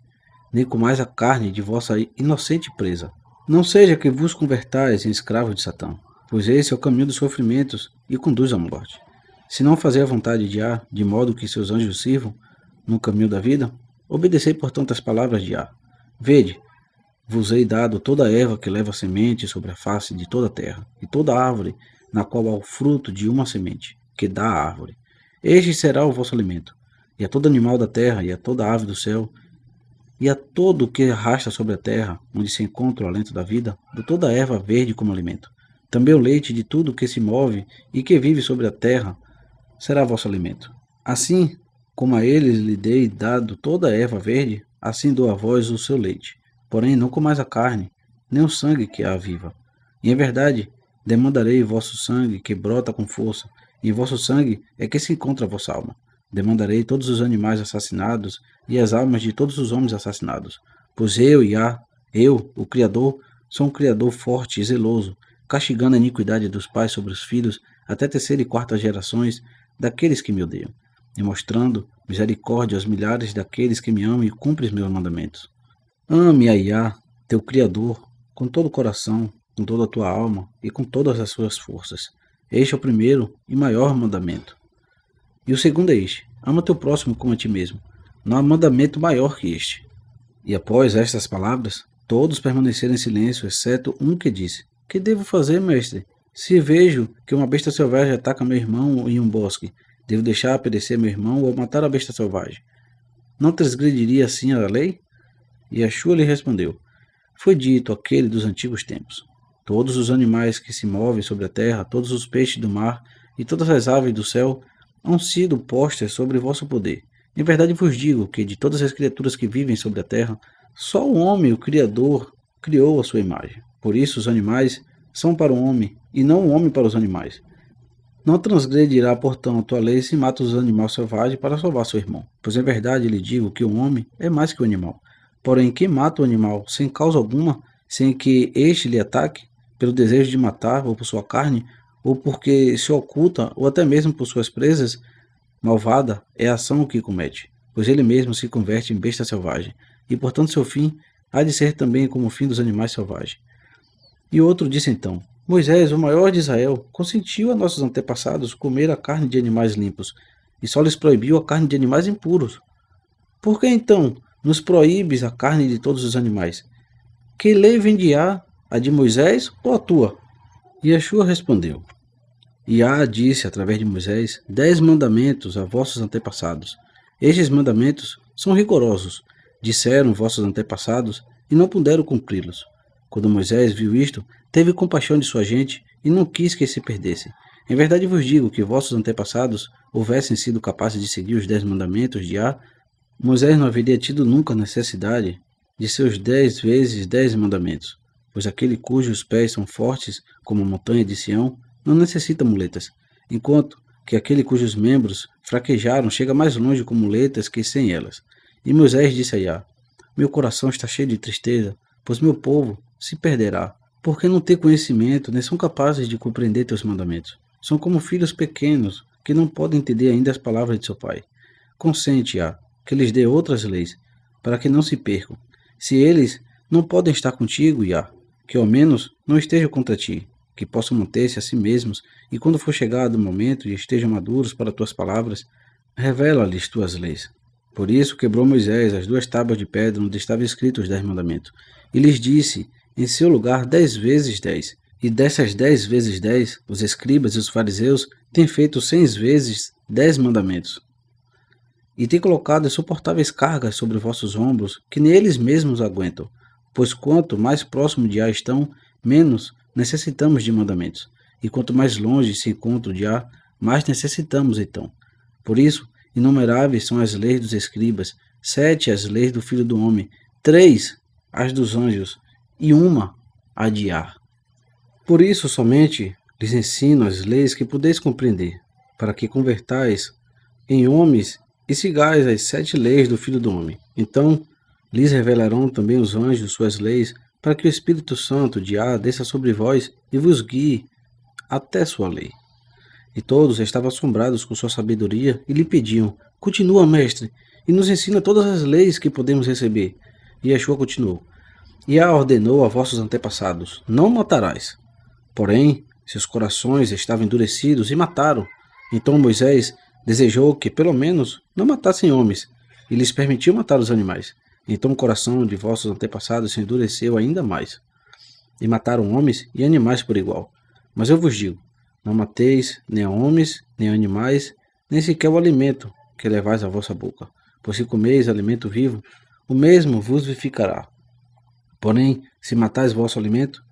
nem comais a carne de vossa inocente presa. Não seja que vos convertais em escravos de Satã, pois esse é o caminho dos sofrimentos e conduz à morte. Se não fazer a vontade de Yah, de modo que seus anjos sirvam no caminho da vida, obedecei portanto as palavras de Yah. Vede, vos-ei dado toda a erva que leva semente sobre a face de toda a terra, e toda árvore na qual há o fruto de uma semente, que dá a árvore. Este será o vosso alimento, e a todo animal da terra, e a toda ave do céu, e a todo o que arrasta sobre a terra, onde se encontra o alento da vida, de toda a erva verde como alimento. Também o leite de tudo que se move e que vive sobre a terra será vosso alimento. Assim como a eles lhe dei dado toda a erva verde, assim dou a vós o seu leite. Porém, não comais a carne, nem o sangue que a aviva. E em verdade, demandarei vosso sangue que brota com força, e em vosso sangue é que se encontra a vossa alma. Demandarei todos os animais assassinados e as almas de todos os homens assassinados. Pois eu, Yah, eu, o Criador, sou um Criador forte e zeloso, castigando a iniquidade dos pais sobre os filhos, até terceira e quarta gerações daqueles que me odeiam, e mostrando misericórdia aos milhares daqueles que me amam e cumprem os meus mandamentos. Ame a Iá, teu Criador, com todo o coração, com toda a tua alma e com todas as suas forças. Este é o primeiro e maior mandamento. E o segundo é este: ama teu próximo como a ti mesmo. Não há mandamento maior que este. E após estas palavras, todos permaneceram em silêncio, exceto um que disse: Que devo fazer, mestre? Se vejo que uma besta selvagem ataca meu irmão em um bosque, devo deixar perecer meu irmão ou matar a besta selvagem? Não transgrediria assim a lei? E Yeshua lhe respondeu: Foi dito aquele dos antigos tempos: Todos os animais que se movem sobre a terra, todos os peixes do mar e todas as aves do céu hão sido postas sobre vosso poder. Em verdade vos digo que de todas as criaturas que vivem sobre a terra, só o homem, o Criador, criou a sua imagem. Por isso os animais são para o homem, e não o homem para os animais. Não transgredirá, portanto, a lei se mata os animais selvagens para salvar seu irmão. Pois em verdade lhe digo que o homem é mais que o animal. Porém, quem mata o animal sem causa alguma, sem que este lhe ataque, pelo desejo de matar, ou por sua carne, ou porque se oculta, ou até mesmo por suas presas, malvada é a ação que comete, pois ele mesmo se converte em besta selvagem, e portanto seu fim há de ser também como o fim dos animais selvagens. E outro disse então: Moisés, o maior de Israel, consentiu a nossos antepassados comer a carne de animais limpos, e só lhes proibiu a carne de animais impuros. Por que então nos proíbes a carne de todos os animais? Que lei vendia, a de Moisés ou a tua? E Yeshua respondeu: Iá disse através de Moisés 10 mandamentos a vossos antepassados. Estes mandamentos são rigorosos, disseram vossos antepassados, e não puderam cumpri-los. Quando Moisés viu isto, teve compaixão de sua gente e não quis que se perdesse. Em verdade vos digo que vossos antepassados houvessem sido capazes de seguir os 10 mandamentos de Iá, Moisés não haveria tido nunca necessidade de seus 10 vezes 10 mandamentos, pois aquele cujos pés são fortes como a montanha de Sião não necessita muletas, enquanto que aquele cujos membros fraquejaram chega mais longe com muletas que sem elas. E Moisés disse a Iá: Meu coração está cheio de tristeza, pois meu povo se perderá, porque não têm conhecimento, nem são capazes de compreender teus mandamentos. São como filhos pequenos, que não podem entender ainda as palavras de seu pai. Consente, Iá, que lhes dê outras leis, para que não se percam. Se eles não podem estar contigo, Iá, que ao menos não estejam contra ti, que possam manter-se a si mesmos, e quando for chegado o momento e estejam maduros para tuas palavras, revela-lhes tuas leis. Por isso quebrou Moisés as 2 tábuas de pedra onde estavam escritos os 10 mandamentos, e lhes disse em seu lugar 10 vezes 10. E dessas 10 vezes 10, os escribas e os fariseus têm feito 100 vezes 10 mandamentos. E têm colocado insuportáveis cargas sobre vossos ombros, que nem eles mesmos aguentam. Pois quanto mais próximo de Á estão, menos necessitamos de mandamentos. E quanto mais longe se encontra de Á, mais necessitamos então. Por isso, inumeráveis são as leis dos escribas, 7 as leis do Filho do Homem, 3 as dos anjos, e uma a de Á. Por isso somente lhes ensino as leis que podeis compreender, para que convertais em homens e sigais as 7 leis do Filho do Homem. Então lhes revelarão também os anjos suas leis, para que o Espírito Santo de Á desça sobre vós e vos guie até sua lei. E todos estavam assombrados com sua sabedoria e lhe pediam: Continua, mestre, e nos ensina todas as leis que podemos receber. E Yeshua continuou: Iá ordenou a vossos antepassados: Não matarás. Porém, seus corações estavam endurecidos e mataram. Então Moisés desejou que, pelo menos, não matassem homens, e lhes permitiu matar os animais. Então o coração de vossos antepassados se endureceu ainda mais, e mataram homens e animais por igual. Mas eu vos digo: não mateis nem a homens, nem a animais, nem sequer o alimento que levais à vossa boca. Pois se comeis alimento vivo, o mesmo vos vivificará. Porém, se matais vosso alimento,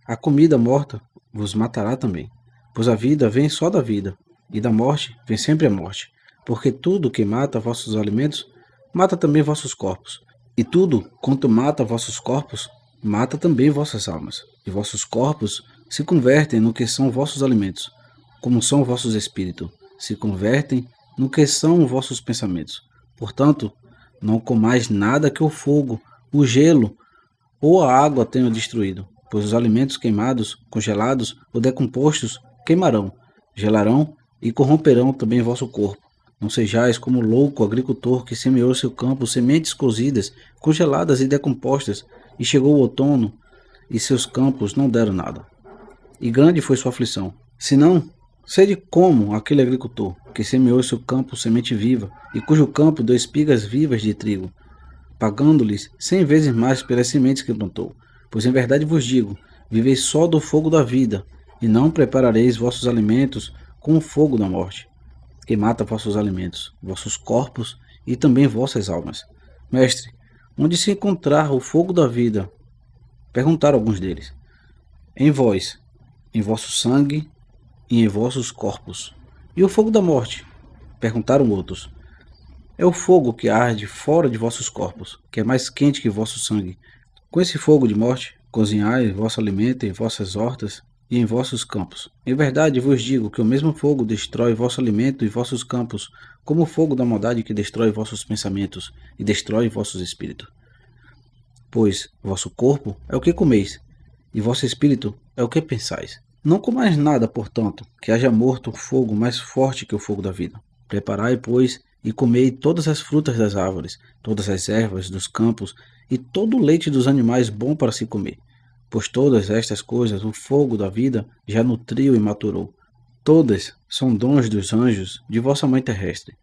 a comida morta vos matará também. Pois a vida vem só da vida, e da morte vem sempre a morte. Porque tudo que mata vossos alimentos, mata também vossos corpos. E tudo quanto mata vossos corpos, mata também vossas almas. E vossos corpos se convertem no que são vossos alimentos, como são vossos espíritos, se convertem no que são vossos pensamentos. Portanto, não comais nada que o fogo, o gelo ou a água tenham destruído. pois os alimentos queimados, congelados ou decompostos queimarão, gelarão e corromperão também vosso corpo. Não sejais como o louco agricultor que semeou seu campo sementes cozidas, congeladas e decompostas, e chegou o outono, e seus campos não deram nada. E grande foi sua aflição. Senão, sede como aquele agricultor que semeou seu campo semente viva, e cujo campo deu espigas vivas de trigo, pagando-lhes 100 vezes mais pelas sementes que plantou. Pois em verdade vos digo, viveis só do fogo da vida, e não preparareis vossos alimentos com o fogo da morte, que mata vossos alimentos, vossos corpos e também vossas almas. Mestre, onde se encontrar o fogo da vida? Perguntaram alguns deles. Em vós, em vosso sangue e em vossos corpos. E o fogo da morte? Perguntaram outros. É o fogo que arde fora de vossos corpos, que é mais quente que vosso sangue. Com esse fogo de morte, cozinhai vosso alimento em vossas hortas e em vossos campos. Em verdade vos digo que o mesmo fogo destrói vosso alimento e vossos campos, como o fogo da maldade que destrói vossos pensamentos e destrói vossos espíritos. Pois vosso corpo é o que comeis, e vosso espírito é o que pensais. Não comais nada, portanto, que haja morto o fogo mais forte que o fogo da vida. Preparai, pois, e comei todas as frutas das árvores, todas as ervas dos campos, e todo o leite dos animais bom para se comer. Pois todas estas coisas o fogo da vida já nutriu e maturou. Todas são dons dos anjos de vossa mãe terrestre.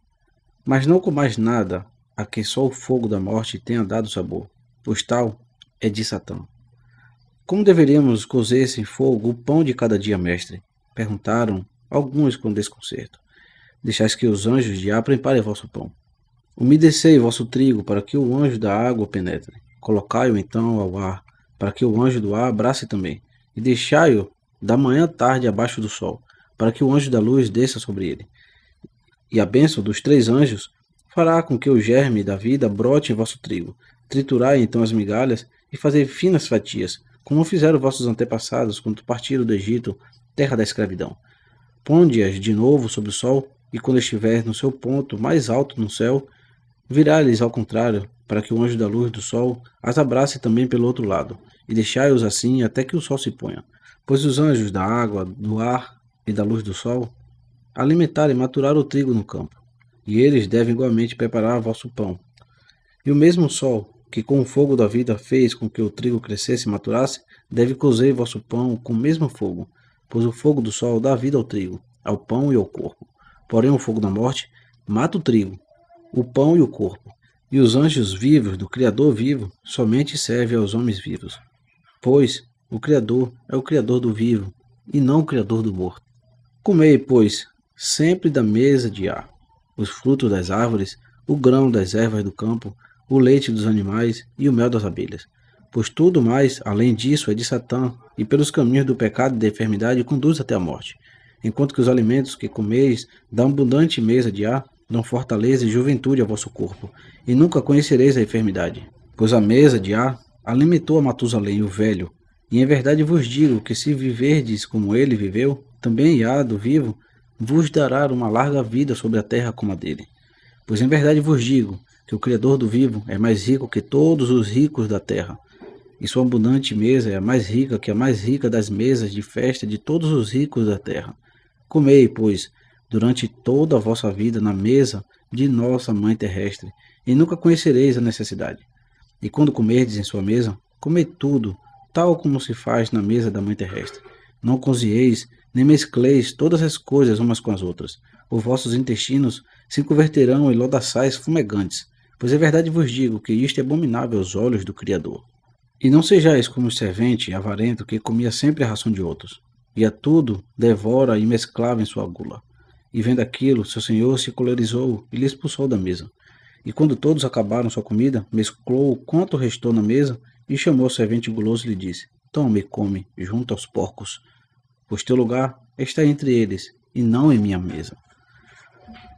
Mas não comais nada a que só o fogo da morte tenha dado sabor, pois tal é de Satã. Como deveríamos cozer sem fogo o pão de cada dia, mestre? Perguntaram alguns com desconcerto. Deixais que os anjos de ar preparem vosso pão. Umedecei vosso trigo para que o anjo da água penetre. Colocai-o então ao ar, para que o anjo do ar abrace também. E deixai-o da manhã à tarde abaixo do sol, para que o anjo da luz desça sobre ele. E a bênção dos 3 anjos fará com que o germe da vida brote em vosso trigo. Triturai então as migalhas e fazei finas fatias, como fizeram vossos antepassados quando partiram do Egito, terra da escravidão. Ponde-as de novo sobre o sol, e quando estiver no seu ponto mais alto no céu, virá-lhes ao contrário, para que o anjo da luz do sol as abrace também pelo outro lado, e deixai-os assim até que o sol se ponha. Pois os anjos da água, do ar e da luz do sol alimentaram e maturaram o trigo no campo, e eles devem igualmente preparar vosso pão. E o mesmo sol, que com o fogo da vida fez com que o trigo crescesse e maturasse, deve cozer vosso pão com o mesmo fogo, pois o fogo do sol dá vida ao trigo, ao pão e ao corpo. Porém o fogo da morte mata o trigo, o pão e o corpo. E os anjos vivos do Criador vivo somente servem aos homens vivos. Pois o Criador é o Criador do vivo, e não o Criador do morto. Comei, pois, sempre da mesa de ar, os frutos das árvores, o grão das ervas do campo, o leite dos animais e o mel das abelhas. Pois tudo mais, além disso, é de Satã, e pelos caminhos do pecado e da enfermidade conduz até a morte. Enquanto que os alimentos que comeis da abundante mesa de ar dão fortaleza e juventude ao vosso corpo, e nunca conhecereis a enfermidade. Pois a mesa de ar alimentou a Matusalém, o velho, e em verdade vos digo que se viverdes como ele viveu, também há do vivo vos dará uma larga vida sobre a terra como a dele. Pois em verdade vos digo que o Criador do vivo é mais rico que todos os ricos da terra, e sua abundante mesa é a mais rica que a mais rica das mesas de festa de todos os ricos da terra. Comei, pois, durante toda a vossa vida na mesa de nossa mãe terrestre, e nunca conhecereis a necessidade. E quando comerdes em sua mesa, comei tudo, tal como se faz na mesa da mãe terrestre. Não cozieis, nem mescleis todas as coisas umas com as outras. Os vossos intestinos se converterão em lodaçais fumegantes, pois é verdade vos digo que isto é abominável aos olhos do Criador. E não sejais como o servente avarento que comia sempre a ração de outros, e a tudo devora e mesclava em sua gula. E vendo aquilo, seu senhor se colerizou e lhe expulsou da mesa. E quando todos acabaram sua comida, mesclou quanto restou na mesa, e chamou o servente guloso e lhe disse: Toma e come, junto aos porcos, pois teu lugar está entre eles, e não em minha mesa.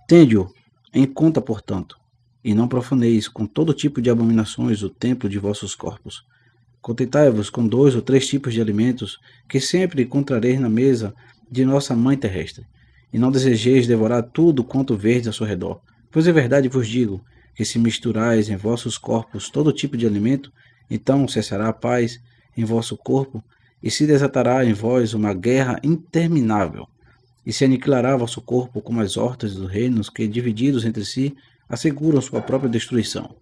Tende-o em conta, portanto, e não profaneis com todo tipo de abominações o templo de vossos corpos. Contentai-vos com 2 ou 3 tipos de alimentos que sempre encontrareis na mesa de nossa mãe terrestre, e não desejeis devorar tudo quanto verdes ao seu redor, pois é verdade vos digo que se misturais em vossos corpos todo tipo de alimento, então cessará a paz em vosso corpo, e se desatará em vós uma guerra interminável, e se aniquilará vosso corpo como as hortas dos reinos que, divididos entre si, asseguram sua própria destruição.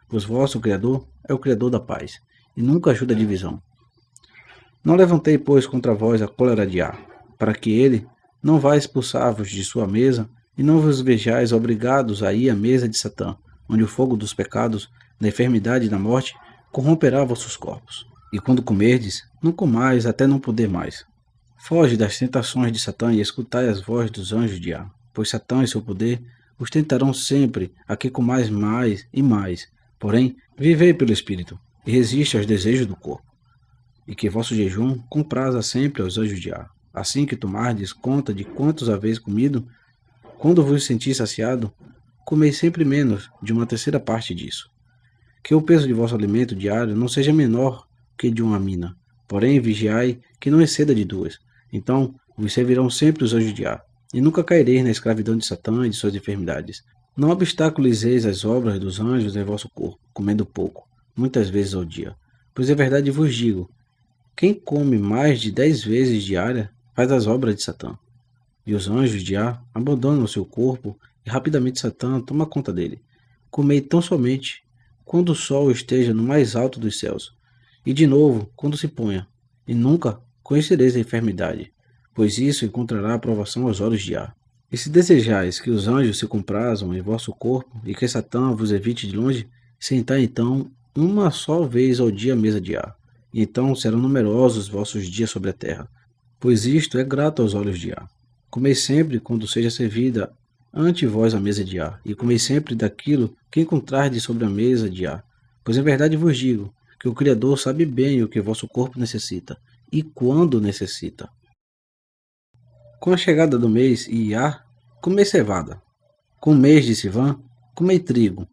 Pois vosso Criador é o Criador da paz, e nunca ajuda a divisão. Não levantei, pois, contra vós a cólera de Ar, para que ele não vá expulsar-vos de sua mesa, e não vos vejais obrigados a ir à mesa de Satã, onde o fogo dos pecados, da enfermidade e da morte corromperá vossos corpos. E quando comerdes, não comais até não poder mais. Foge das tentações de Satã e escutai as vozes dos anjos de Ar, pois Satã e seu poder os tentarão sempre a que comais mais e mais. Porém, vivei pelo Espírito, e resiste aos desejos do corpo. E que vosso jejum compraza sempre aos anjos de Ar. Assim que tomardes conta de quantos haveis comido, quando vos sentis saciado, comei sempre menos de uma terceira parte disso. Que o peso de vosso alimento diário não seja menor que de uma mina, porém vigiai que não exceda de 2. Então vos servirão sempre os anjos de Ar, e nunca caireis na escravidão de Satã e de suas enfermidades. Não obstaculizeis as obras dos anjos em vosso corpo, comendo pouco, muitas vezes ao dia. Pois é verdade vos digo, quem come mais de 10 vezes diária faz as obras de Satã. E os anjos de Ar abandonam o seu corpo, e rapidamente Satã toma conta dele. Comei tão somente quando o sol esteja no mais alto dos céus, e de novo quando se ponha, e nunca conhecereis a enfermidade, pois isso encontrará aprovação aos olhos de Ar. E se desejais que os anjos se comprazam em vosso corpo, e que Satã vos evite de longe, sentai então uma só vez ao dia à mesa de Ar, e então serão numerosos vossos dias sobre a terra, pois isto é grato aos olhos de Ar. Comei sempre quando seja servida ante vós a mesa de Ar, e comei sempre daquilo que encontrardes sobre a mesa de Ar. Pois em verdade vos digo, que o Criador sabe bem o que vosso corpo necessita, e quando necessita. Com a chegada do mês e Iar, comei cevada. Com o mês de Sivan, comei trigo,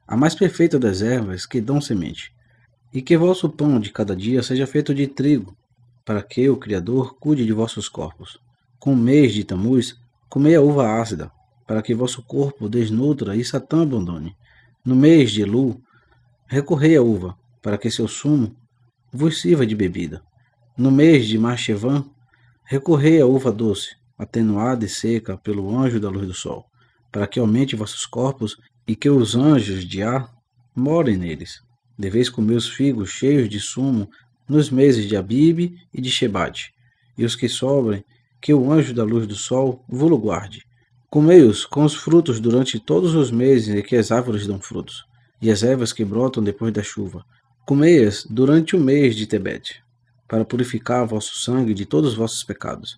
a mais perfeita das ervas que dão semente. E que vosso pão de cada dia seja feito de trigo, para que o Criador cuide de vossos corpos. Com o mês de Tamuz, comei a uva ácida, para que vosso corpo desnutra e Satã abandone. No mês de Elu, recorrei à uva, para que seu sumo vos sirva de bebida. No mês de Marchevan, recorrei à uva doce, atenuada e seca pelo anjo da luz do sol, para que aumente vossos corpos e que os anjos de Ar morem neles. Deveis comer os figos cheios de sumo nos meses de Abibe e de Shebate, e os que sobrem, que o anjo da luz do sol vos guarde. Comei-os com os frutos durante todos os meses em que as árvores dão frutos, e as ervas que brotam depois da chuva. Comei-as durante o mês de Tebete, para purificar vosso sangue de todos os vossos pecados.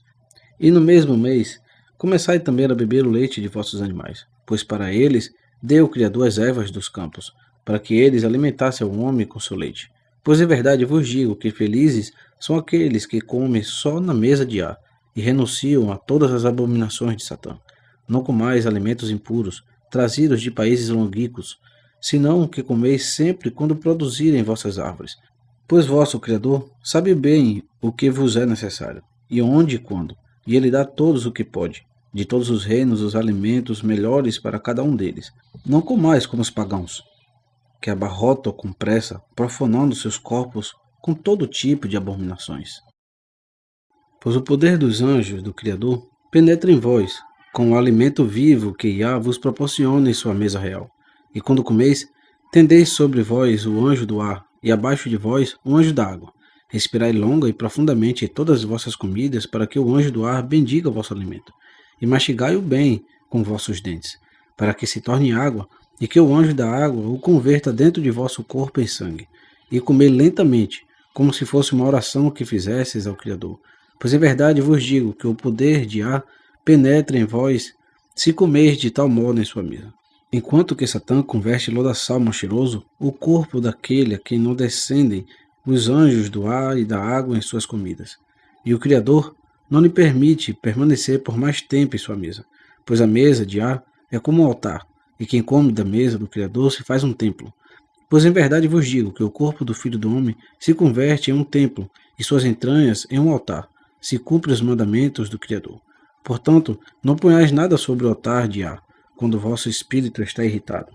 E no mesmo mês, começai também a beber o leite de vossos animais, pois para eles deu o Criador as ervas dos campos, para que eles alimentassem ao homem com seu leite. Pois em verdade vos digo que felizes são aqueles que comem só na mesa de Ar, e renunciam a todas as abominações de Satã. Não comais alimentos impuros, trazidos de países longínquos, senão que comeis sempre quando produzirem vossas árvores. Pois vosso Criador sabe bem o que vos é necessário, e onde e quando, e ele dá todos o que pode, de todos os reinos os alimentos melhores para cada um deles. Não comais como os pagãos, que abarrotam com pressa, profanando seus corpos com todo tipo de abominações. Pois o poder dos anjos do Criador penetra em vós, com o alimento vivo que Iá vos proporciona em sua mesa real. E quando comeis, tendeis sobre vós o anjo do ar, e abaixo de vós o anjo da água. Respirai longa e profundamente todas as vossas comidas, para que o anjo do ar bendiga o vosso alimento. E mastigai-o bem com vossos dentes, para que se torne água, e que o anjo da água o converta dentro de vosso corpo em sangue. E comei lentamente, como se fosse uma oração que fizesseis ao Criador. Pois em verdade vos digo que o poder de Ar penetra em vós, se comeis de tal modo em sua mesa. Enquanto que Satã converte lodaçal cheiroso o corpo daquele a quem não descendem os anjos do ar e da água em suas comidas. E o Criador não lhe permite permanecer por mais tempo em sua mesa, pois a mesa de Ar é como um altar, e quem come da mesa do Criador se faz um templo. Pois em verdade vos digo que o corpo do Filho do Homem se converte em um templo, e suas entranhas em um altar, se cumpre os mandamentos do Criador. Portanto, não ponhais nada sobre o altar de Ar, quando o vosso espírito está irritado.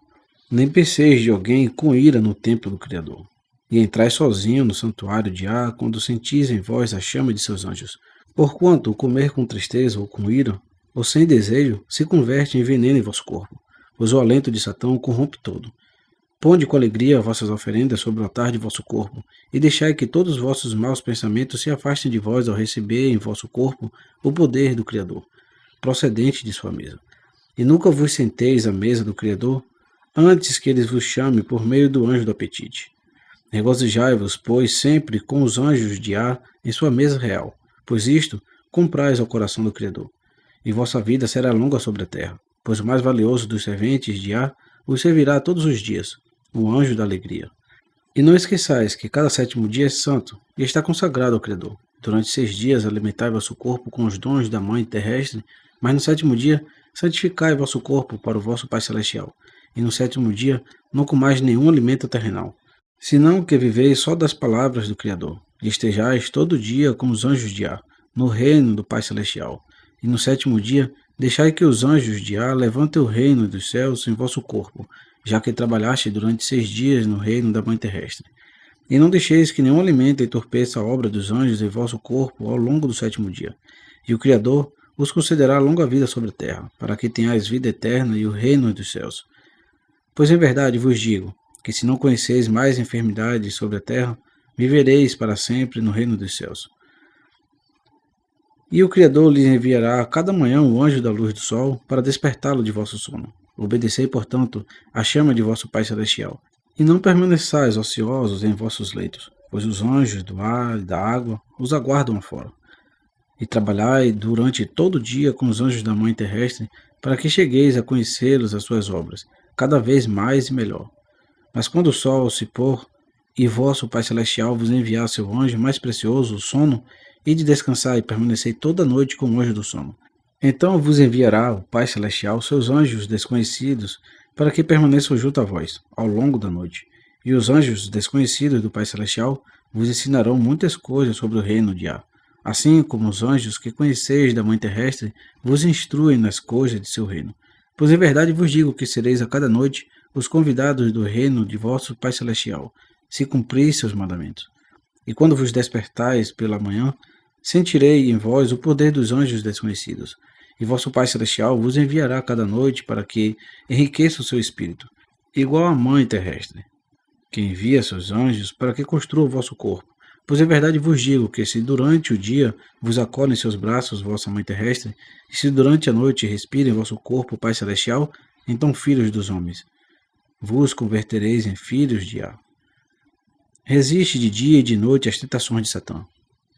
Nem penseis de alguém com ira no templo do Criador. e entrai sozinho no santuário de Ar, quando sentis em vós a chama de seus anjos. Porquanto o comer com tristeza ou com ira, ou sem desejo, se converte em veneno em vosso corpo, pois o alento de Satã o corrompe todo. Ponde com alegria vossas oferendas sobre o altar de vosso corpo, e deixai que todos os vossos maus pensamentos se afastem de vós ao receber em vosso corpo o poder do Criador, procedente de sua mesa. E nunca vos senteis à mesa do Criador, antes que ele vos chame por meio do anjo do apetite. Regozijai-vos, pois, sempre com os anjos de Ar em sua mesa real, pois isto comprais ao coração do Criador. E vossa vida será longa sobre a terra, pois o mais valioso dos serventes de Ar vos servirá todos os dias, o anjo da alegria. E não esqueçais que cada sétimo dia é santo e está consagrado ao Criador. Durante 6 dias alimentai vosso corpo com os dons da mãe terrestre, mas no sétimo dia santificai vosso corpo para o vosso Pai Celestial. E no sétimo dia não comais nenhum alimento terrenal, senão que viveis só das palavras do Criador, e estejais todo dia com os anjos de Ar, no reino do Pai Celestial. E no sétimo dia deixai que os anjos de Ar levantem o reino dos céus em vosso corpo, já que trabalhaste durante 6 dias no reino da Mãe Terrestre. E não deixeis que nenhum alimento entorpeça a obra dos anjos em vosso corpo ao longo do sétimo dia. E o Criador vos concederá longa vida sobre a terra, para que tenhais vida eterna e o reino dos céus. Pois em verdade vos digo, que se não conheceis mais enfermidades sobre a terra, vivereis para sempre no reino dos céus. E o Criador lhes enviará a cada manhã o anjo da luz do sol, para despertá-lo de vosso sono. Obedecei, portanto, à chama de vosso Pai Celestial, e não permaneçais ociosos em vossos leitos, pois os anjos do ar e da água os aguardam afora. E trabalhai durante todo o dia com os anjos da Mãe Terrestre, para que chegueis a conhecê-los as suas obras, cada vez mais e melhor. Mas quando o sol se pôr, e vosso Pai Celestial vos enviar seu anjo mais precioso, o sono, e de descansar e permanecei toda a noite com o anjo do sono. Então vos enviará o Pai Celestial seus anjos desconhecidos, para que permaneçam junto a vós, ao longo da noite. E os anjos desconhecidos do Pai Celestial vos ensinarão muitas coisas sobre o reino de Ar, assim como os anjos que conheceis da Mãe Terrestre vos instruem nas coisas de seu reino. Pois em verdade vos digo que sereis a cada noite os convidados do reino de vosso Pai Celestial, se cumpris seus mandamentos. E quando vos despertais pela manhã, sentirei em vós o poder dos anjos desconhecidos, e vosso Pai Celestial vos enviará cada noite para que enriqueça o seu espírito, igual à Mãe Terrestre, que envia seus anjos para que construa o vosso corpo. Pois em verdade vos digo que se durante o dia vos acolhe em seus braços vossa Mãe Terrestre, e se durante a noite respira em vosso corpo o Pai Celestial, então filhos dos homens, vos convertereis em filhos de Ar. Resiste de dia e de noite às tentações de Satã.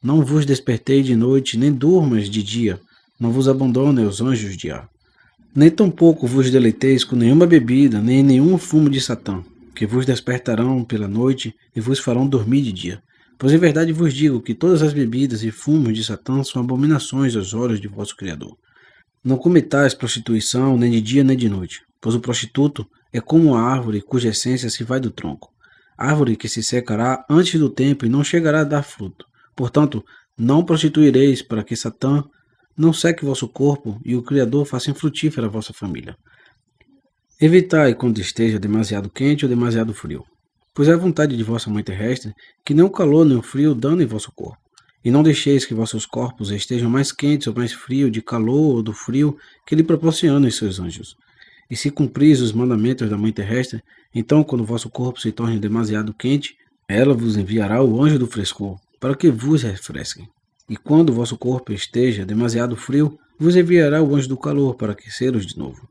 Não vos despertei de noite, nem durmas de dia, não vos abandonem os anjos de Ar. Nem tampouco vos deleiteis com nenhuma bebida, nem nenhum fumo de Satã, que vos despertarão pela noite e vos farão dormir de dia. Pois em verdade vos digo que todas as bebidas e fumos de Satã são abominações aos olhos de vosso Criador. Não cometais prostituição nem de dia nem de noite, pois o prostituto é como a árvore cuja essência se vai do tronco, árvore que se secará antes do tempo e não chegará a dar fruto. Portanto, não prostituireis para que Satã não seque vosso corpo e o Criador faça infrutífera a vossa família. Evitai quando esteja demasiado quente ou demasiado frio, pois é a vontade de vossa Mãe Terrestre que nem o calor nem o frio dano em vosso corpo. E não deixeis que vossos corpos estejam mais quentes ou mais frios de calor ou do frio que lhe proporcionam os seus anjos. E se cumpris os mandamentos da Mãe Terrestre, então quando vosso corpo se torne demasiado quente, ela vos enviará o anjo do frescor, para que vos refresquem. E quando o vosso corpo esteja demasiado frio, vos enviará o anjo do calor para aquecê-los de novo.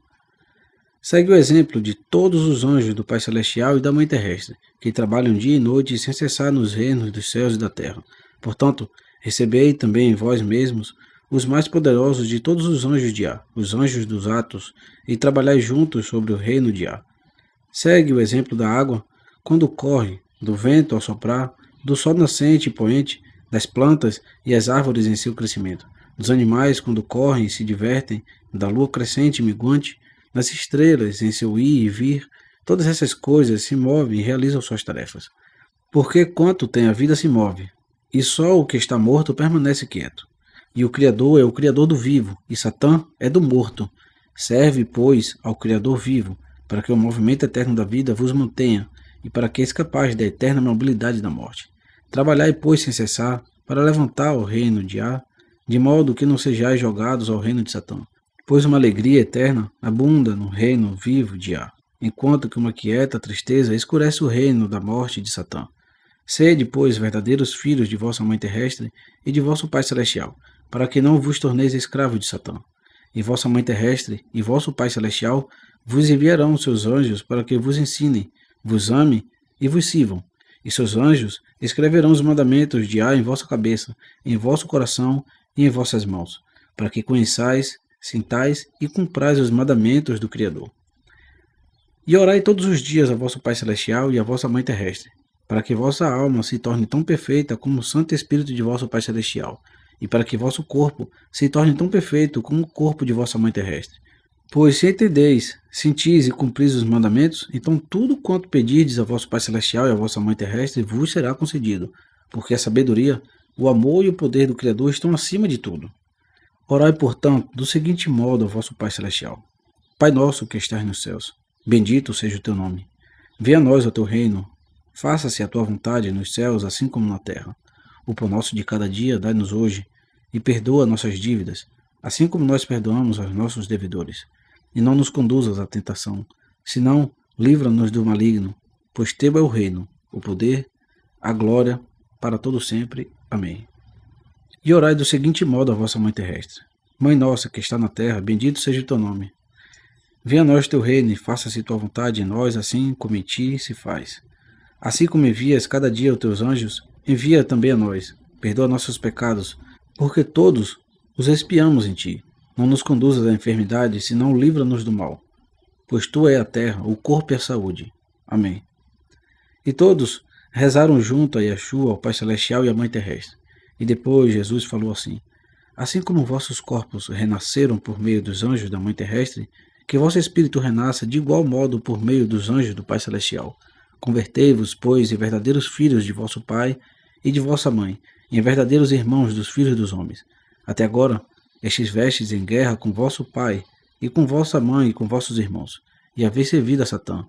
Segue o exemplo de todos os anjos do Pai Celestial e da Mãe Terrestre, que trabalham dia e noite sem cessar nos reinos dos céus e da terra. Portanto, recebei também em vós mesmos os mais poderosos de todos os anjos de Ar, os anjos dos atos, e trabalhai juntos sobre o reino de Ar. Segue o exemplo da água, quando corre, do vento ao soprar, do sol nascente e poente, das plantas e as árvores em seu crescimento, dos animais quando correm e se divertem, da lua crescente e minguante, das estrelas em seu ir e vir, todas essas coisas se movem e realizam suas tarefas. Porque quanto tem a vida se move, e só o que está morto permanece quieto. E o Criador é o Criador do vivo, e Satã é do morto. Serve, pois, ao Criador vivo, para que o movimento eterno da vida vos mantenha, e para que escapais da eterna mobilidade da morte. Trabalhai, pois, sem cessar, para levantar o reino de Á, de modo que não sejais jogados ao reino de Satã. Pois uma alegria eterna abunda no reino vivo de Á, enquanto que uma quieta tristeza escurece o reino da morte de Satã. Sede, pois, verdadeiros filhos de vossa Mãe Terrestre e de vosso Pai Celestial, para que não vos torneis escravos de Satã. E vossa Mãe Terrestre e vosso Pai Celestial vos enviarão seus anjos para que vos ensinem, vos amem e vos sirvam. E seus anjos escreverão os mandamentos de Á em vossa cabeça, em vosso coração e em vossas mãos, para que conheçais, sintais e cumprais os mandamentos do Criador. E orai todos os dias a vosso Pai Celestial e a vossa Mãe Terrestre, para que vossa alma se torne tão perfeita como o Santo Espírito de vosso Pai Celestial, e para que vosso corpo se torne tão perfeito como o corpo de vossa Mãe Terrestre. Pois se entendeis, sentis e cumpris os mandamentos, então tudo quanto pedirdes a vosso Pai Celestial e a vossa Mãe Terrestre vos será concedido, porque a sabedoria, o amor e o poder do Criador estão acima de tudo. Orai, portanto, do seguinte modo ao vosso Pai Celestial. Pai nosso que estás nos céus, bendito seja o teu nome. Venha a nós o teu reino. Faça-se a tua vontade nos céus assim como na terra. O pão nosso de cada dia dai-nos hoje, e perdoa nossas dívidas, assim como nós perdoamos aos nossos devedores. E não nos conduzas à tentação, senão livra-nos do maligno, pois teu é o reino, o poder, a glória, para todo sempre. Amém. E orai do seguinte modo a vossa Mãe Terrestre. Mãe nossa que está na terra, bendito seja o teu nome. Venha a nós teu reino e faça-se tua vontade em nós, assim como em ti se faz. Assim como envias cada dia os teus anjos, envia também a nós. Perdoa nossos pecados, porque todos os expiamos em ti. Não nos conduzas à enfermidade, senão livra-nos do mal. Pois tu é a terra, o corpo e a saúde. Amém. E todos rezaram junto a Yeshua, ao Pai Celestial e à Mãe Terrestre. E depois Jesus falou assim: assim como vossos corpos renasceram por meio dos anjos da Mãe Terrestre, que vosso espírito renasça de igual modo por meio dos anjos do Pai Celestial. Convertei-vos, pois, em verdadeiros filhos de vosso Pai e de vossa Mãe, e em verdadeiros irmãos dos filhos dos homens. Até agora, estivestes em guerra com vosso Pai, e com vossa Mãe e com vossos irmãos, e haveis servido a Satã.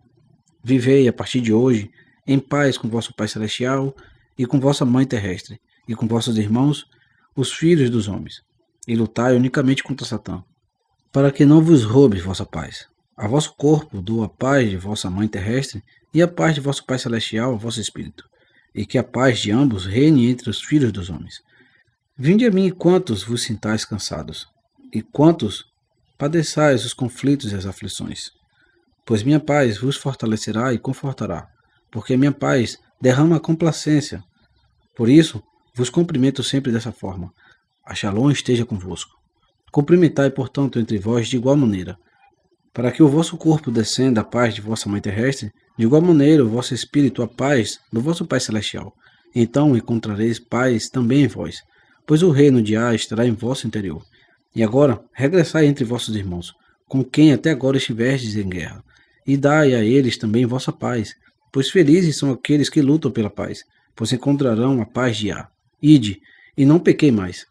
Vivei, a partir de hoje, em paz com vosso Pai Celestial, e com vossa Mãe Terrestre, e com vossos irmãos, os filhos dos homens, e lutai unicamente contra Satã, para que não vos roube vossa paz. A vosso corpo dou a paz de vossa Mãe Terrestre, e a paz de vosso Pai Celestial ao vosso espírito, e que a paz de ambos reine entre os filhos dos homens. Vinde a mim quantos vos sintais cansados, e quantos padeçais os conflitos e as aflições. Pois minha paz vos fortalecerá e confortará, porque a minha paz derrama a complacência. Por isso, vos cumprimento sempre dessa forma. A Shalom esteja convosco. Cumprimentai, portanto, entre vós de igual maneira, para que o vosso corpo descenda a paz de vossa Mãe Terrestre, de igual maneira o vosso espírito a paz do vosso Pai Celestial. Então encontrareis paz também em vós, pois o reino de Á estará em vosso interior. E agora regressai entre vossos irmãos, com quem até agora estivestes em guerra, e dai a eles também vossa paz, pois felizes são aqueles que lutam pela paz, pois encontrarão a paz de Á. Ide, e não pequei mais,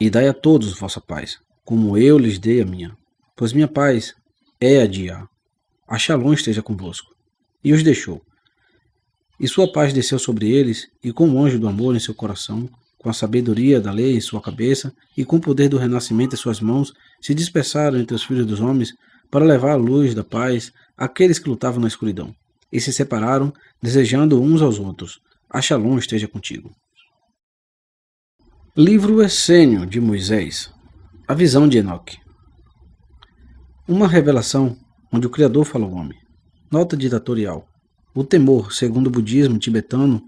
e dai a todos vossa paz, como eu lhes dei a minha, pois minha paz é a de Á. A Shalom esteja convosco. E os deixou. E sua paz desceu sobre eles, e com o anjo do amor em seu coração, com a sabedoria da lei em sua cabeça, e com o poder do renascimento em suas mãos, se dispersaram entre os filhos dos homens, para levar a luz da paz àqueles que lutavam na escuridão. E se separaram, desejando uns aos outros. A Shalom esteja contigo. Livro Essênio de Moisés. A visão de Enoque. Uma revelação onde o Criador fala ao homem. Nota ditatorial. O temor, segundo o budismo tibetano,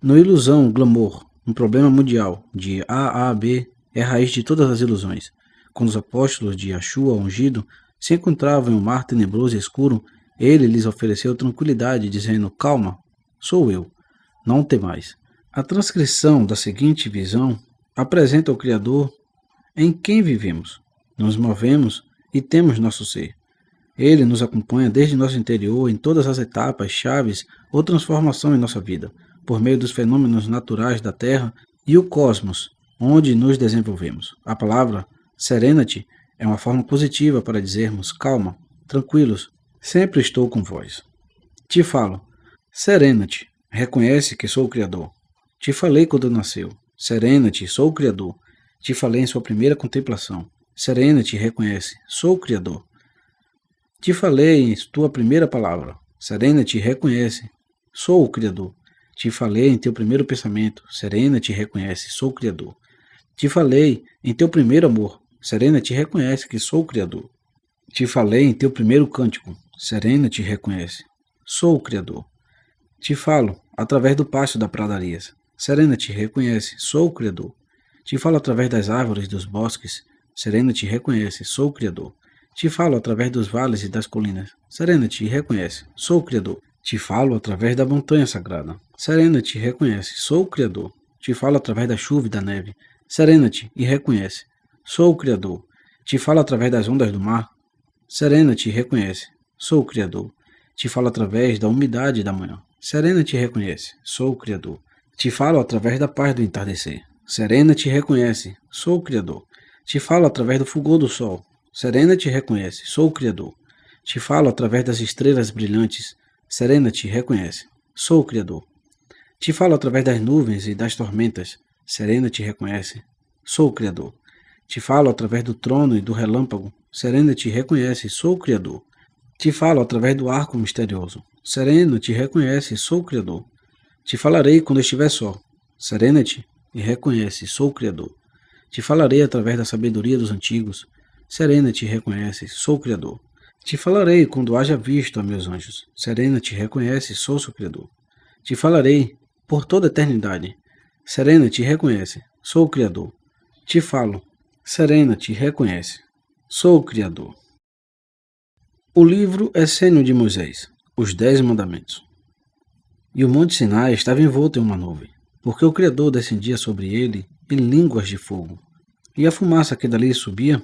no ilusão, glamour, um problema mundial, de A a B, é a raiz de todas as ilusões. Quando os apóstolos de Yeshua ungido se encontravam em um mar tenebroso e escuro, ele lhes ofereceu tranquilidade, dizendo: calma, sou eu, não temais. A transcrição da seguinte visão apresenta o Criador em quem vivemos, nos movemos e temos nosso ser. Ele nos acompanha desde nosso interior em todas as etapas, chaves ou transformação em nossa vida, por meio dos fenômenos naturais da Terra e o cosmos, onde nos desenvolvemos. A palavra serenity é uma forma positiva para dizermos calma, tranquilos, sempre estou com vós. Te falo, Serena-te, reconhece que sou o Criador. Te falei quando nasceu. Serena-te, sou o Criador. Te falei em sua primeira contemplação. Serena-te, reconhece, sou o Criador. Te falei em tua primeira palavra. Serena-te, reconhece, sou o Criador. Te falei em teu primeiro pensamento. Serena-te, reconhece, sou o Criador. Te falei em teu primeiro amor. Serena-te, reconhece que sou o Criador. Te falei em teu primeiro cântico. Serena-te, reconhece, sou o Criador. Te falo através do pasto da pradarias. Serena-te, reconhece, sou o Criador. Te falo através das árvores dos bosques. Serena-te, reconhece, sou o Criador. Te falo através dos vales e das colinas. Serena-te, reconhece, sou o Criador. Te falo através da montanha sagrada. Serena-te, reconhece, sou o Criador. Te falo através da chuva e da neve. Serena-te e reconhece, sou o Criador. Te falo através das ondas do mar. Serena-te e reconhece, sou o Criador. Te falo através da umidade da manhã. Serena-te e reconhece, sou o Criador. Te falo através da paz do entardecer. Serena-te e reconhece, sou o Criador. Te falo através do fulgor do sol. Serena-te e reconhece, sou o Criador. Te falo através das estrelas brilhantes. Serena-te e reconhece, sou o Criador. Te falo através das nuvens e das tormentas. Serena-te e reconhece, sou o Criador. Te falo através do trono e do relâmpago. Serena-te e reconhece, sou o Criador. Te falo através do arco misterioso. Serena-te e reconhece, sou o Criador. Te falarei quando estiver só. Serena-te e reconhece, sou o Criador. Te falarei através da sabedoria dos antigos. Serena-te e reconhece, sou o Criador. Te falarei quando haja visto a meus anjos. Serena-te e reconhece, sou o seu Criador. Te falarei por toda a eternidade. Serena-te e reconhece, sou o Criador. Te falo. Serena-te e reconhece, sou o Criador. O livro Essênio de Moisés, os 10 Mandamentos. E o Monte Sinai estava envolto em uma nuvem, porque o Criador descendia sobre ele em línguas de fogo. E a fumaça que dali subia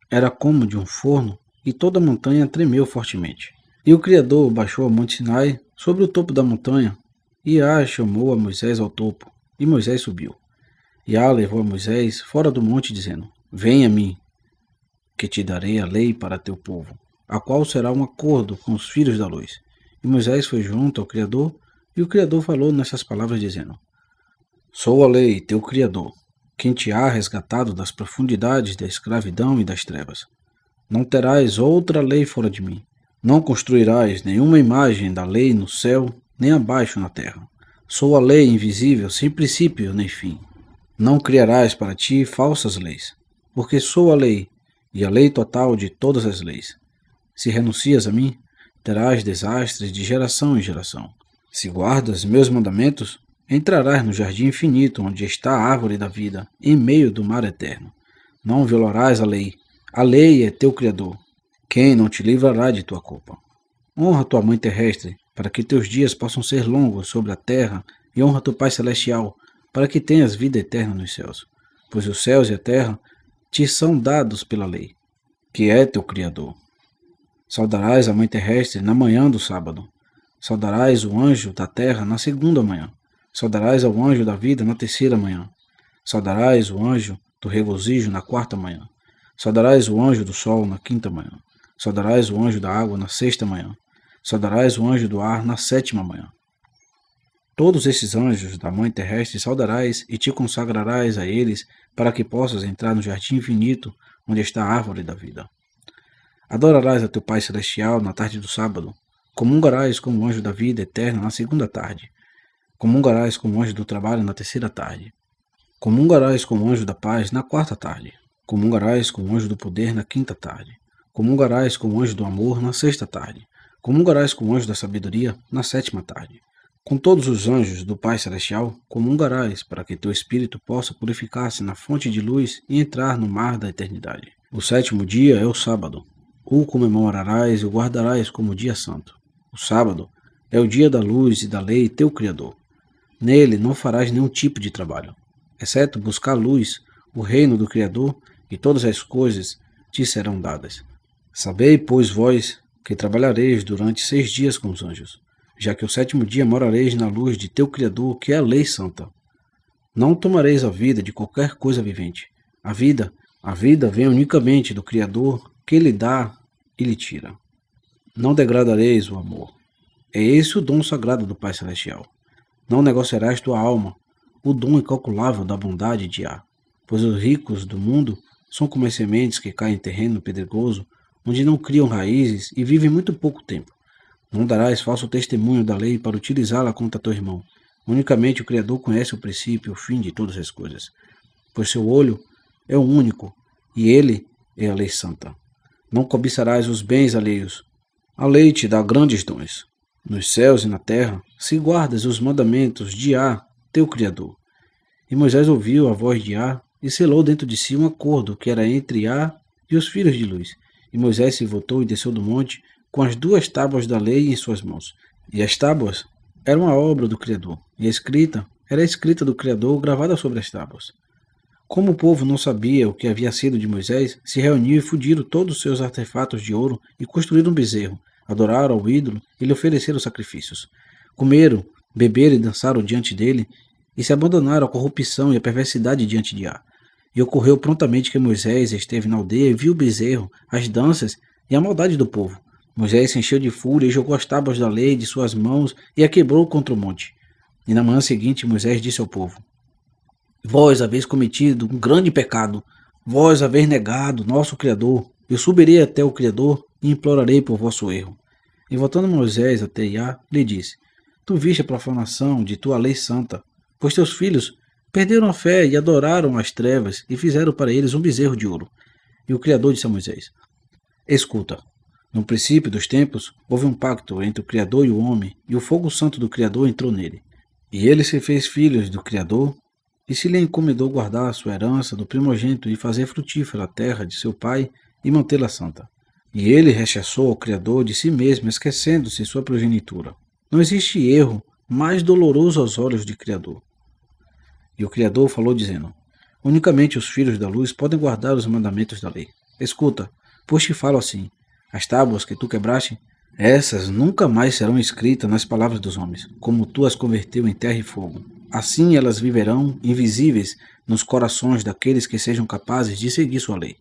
era como de um forno, e toda a montanha tremeu fortemente. E o Criador baixou ao Monte Sinai sobre o topo da montanha, e chamou a Moisés ao topo, e Moisés subiu. E levou a Moisés fora do monte, dizendo: Vem a mim, que te darei a lei para teu povo, a qual será um acordo com os filhos da luz. E Moisés foi junto ao Criador, e o Criador falou nessas palavras, dizendo: Sou a lei, teu Criador, quem te há resgatado das profundidades da escravidão e das trevas. Não terás outra lei fora de mim. Não construirás nenhuma imagem da lei no céu, nem abaixo na terra. Sou a lei invisível, sem princípio nem fim. Não criarás para ti falsas leis, porque sou a lei, e a lei total de todas as leis. Se renuncias a mim, terás desastres de geração em geração. Se guardas meus mandamentos, entrarás no jardim infinito, onde está a árvore da vida, em meio do mar eterno. Não violarás a lei. A lei é teu Criador. Quem não te livrará de tua culpa? Honra tua mãe terrestre, para que teus dias possam ser longos sobre a terra, e honra teu Pai celestial, para que tenhas vida eterna nos céus. Pois os céus e a terra te são dados pela lei, que é teu Criador. Saudarás a mãe terrestre na manhã do sábado. Saudarás o anjo da terra na segunda manhã. Saudarás ao anjo da vida na terceira manhã. Saudarás o anjo do regozijo na quarta manhã. Saudarás o anjo do sol na quinta manhã. Saudarás o anjo da água na sexta manhã. Saudarás o anjo do ar na sétima manhã. Todos esses anjos da mãe terrestre saudarás e te consagrarás a eles, para que possas entrar no jardim infinito, onde está a árvore da vida. Adorarás a teu Pai celestial na tarde do sábado. Comungarás com o anjo da vida eterna na segunda tarde. Comungarás com o anjo do trabalho na terceira tarde. Comungarás com o anjo da paz na quarta tarde. Comungarás com o anjo do poder na quinta tarde. Comungarás com o anjo do amor na sexta tarde. Comungarás com o anjo da sabedoria na sétima tarde. Com todos os anjos do Pai celestial comungarás, para que teu espírito possa purificar-se na fonte de luz e entrar no mar da eternidade. O sétimo dia é o sábado. O comemorarás e o guardarás como dia santo. O sábado é o dia da luz e da lei teu Criador. Nele não farás nenhum tipo de trabalho, exceto buscar luz, o reino do Criador, e todas as coisas te serão dadas. Sabei, pois, vós, que trabalhareis durante 6 dias com os anjos, já que o sétimo dia morareis na luz de teu Criador, que é a lei santa. Não tomareis a vida de qualquer coisa vivente. A vida vem unicamente do Criador, que lhe dá e lhe tira. Não degradareis o amor. É esse o dom sagrado do Pai Celestial. Não negociarás tua alma, o dom incalculável da bondade de Yah, pois os ricos do mundo são como as sementes que caem em terreno pedregoso, onde não criam raízes e vivem muito pouco tempo. Não darás falso testemunho da lei para utilizá-la contra teu irmão. Unicamente o Criador conhece o princípio e o fim de todas as coisas, pois seu olho é o único, e ele é a lei santa. Não cobiçarás os bens alheios. A lei te dá grandes dons, nos céus e na terra, se guardas os mandamentos de Yah, teu Criador. E Moisés ouviu a voz de Yah e selou dentro de si um acordo que era entre Yah e os filhos de luz. E Moisés se voltou e desceu do monte com as 2 tábuas da lei em suas mãos. E as tábuas eram a obra do Criador, e a escrita era a escrita do Criador gravada sobre as tábuas. Como o povo não sabia o que havia sido de Moisés, se reuniu e fundiram todos os seus artefatos de ouro e construíram um bezerro, adoraram ao ídolo e lhe ofereceram sacrifícios. Comeram, beberam e dançaram diante dele, e se abandonaram à corrupção e à perversidade diante de Yah. E ocorreu prontamente que Moisés esteve na aldeia e viu o bezerro, as danças e a maldade do povo. Moisés se encheu de fúria e jogou as tábuas da lei de suas mãos e a quebrou contra o monte. E na manhã seguinte Moisés disse ao povo: Vós haveis cometido um grande pecado, vós haveis negado nosso Criador. Eu subirei até o Criador e implorarei por vosso erro. E voltando Moisés até Yah, lhe disse: Tu viste a profanação de tua lei santa, pois teus filhos perderam a fé e adoraram as trevas e fizeram para eles um bezerro de ouro. E o Criador disse a Moisés: Escuta, no princípio dos tempos houve um pacto entre o Criador e o homem, e o fogo santo do Criador entrou nele. E ele se fez filhos do Criador, e se lhe encomendou guardar a sua herança do primogênito e fazer frutífera a terra de seu pai e mantê-la santa. E ele rechaçou ao Criador de si mesmo, esquecendo-se sua progenitura. Não existe erro mais doloroso aos olhos do Criador. E o Criador falou dizendo: Unicamente os filhos da luz podem guardar os mandamentos da lei. Escuta, pois te falo assim: as tábuas que tu quebraste, essas nunca mais serão escritas nas palavras dos homens, como tu as converteu em terra e fogo. Assim elas viverão invisíveis nos corações daqueles que sejam capazes de seguir sua lei.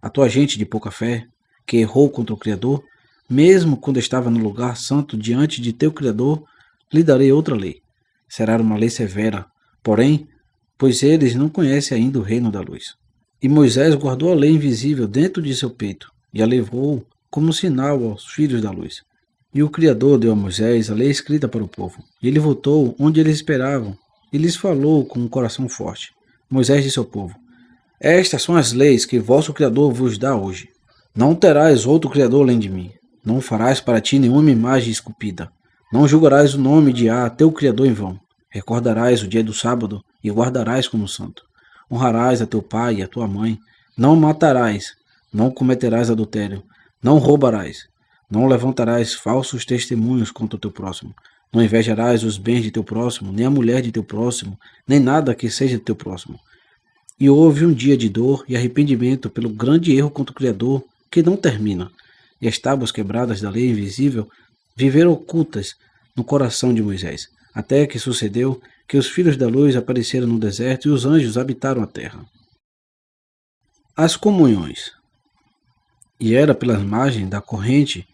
A tua gente de pouca fé, que errou contra o Criador, mesmo quando estava no lugar santo diante de teu Criador, lhe darei outra lei. Será uma lei severa, porém, pois eles não conhecem ainda o reino da luz. E Moisés guardou a lei invisível dentro de seu peito, e a levou como sinal aos filhos da luz. E o Criador deu a Moisés a lei escrita para o povo. E ele voltou onde eles esperavam, e lhes falou com um coração forte. Moisés disse ao povo: Estas são as leis que vosso Criador vos dá hoje. Não terás outro Criador além de mim. Não farás para ti nenhuma imagem esculpida. Não julgarás o nome de Yah, teu Criador, em vão. Recordarás o dia do sábado e guardarás como santo. Honrarás a teu pai e a tua mãe. Não matarás. Não cometerás adultério. Não roubarás. Não levantarás falsos testemunhos contra o teu próximo. Não invejarás os bens de teu próximo, nem a mulher de teu próximo, nem nada que seja de teu próximo. E houve um dia de dor e arrependimento pelo grande erro contra o Criador, que não termina. E as tábuas quebradas da lei invisível viveram ocultas no coração de Moisés, até que sucedeu que os filhos da luz apareceram no deserto e os anjos habitaram a terra. As comunhões. E era pelas margens da corrente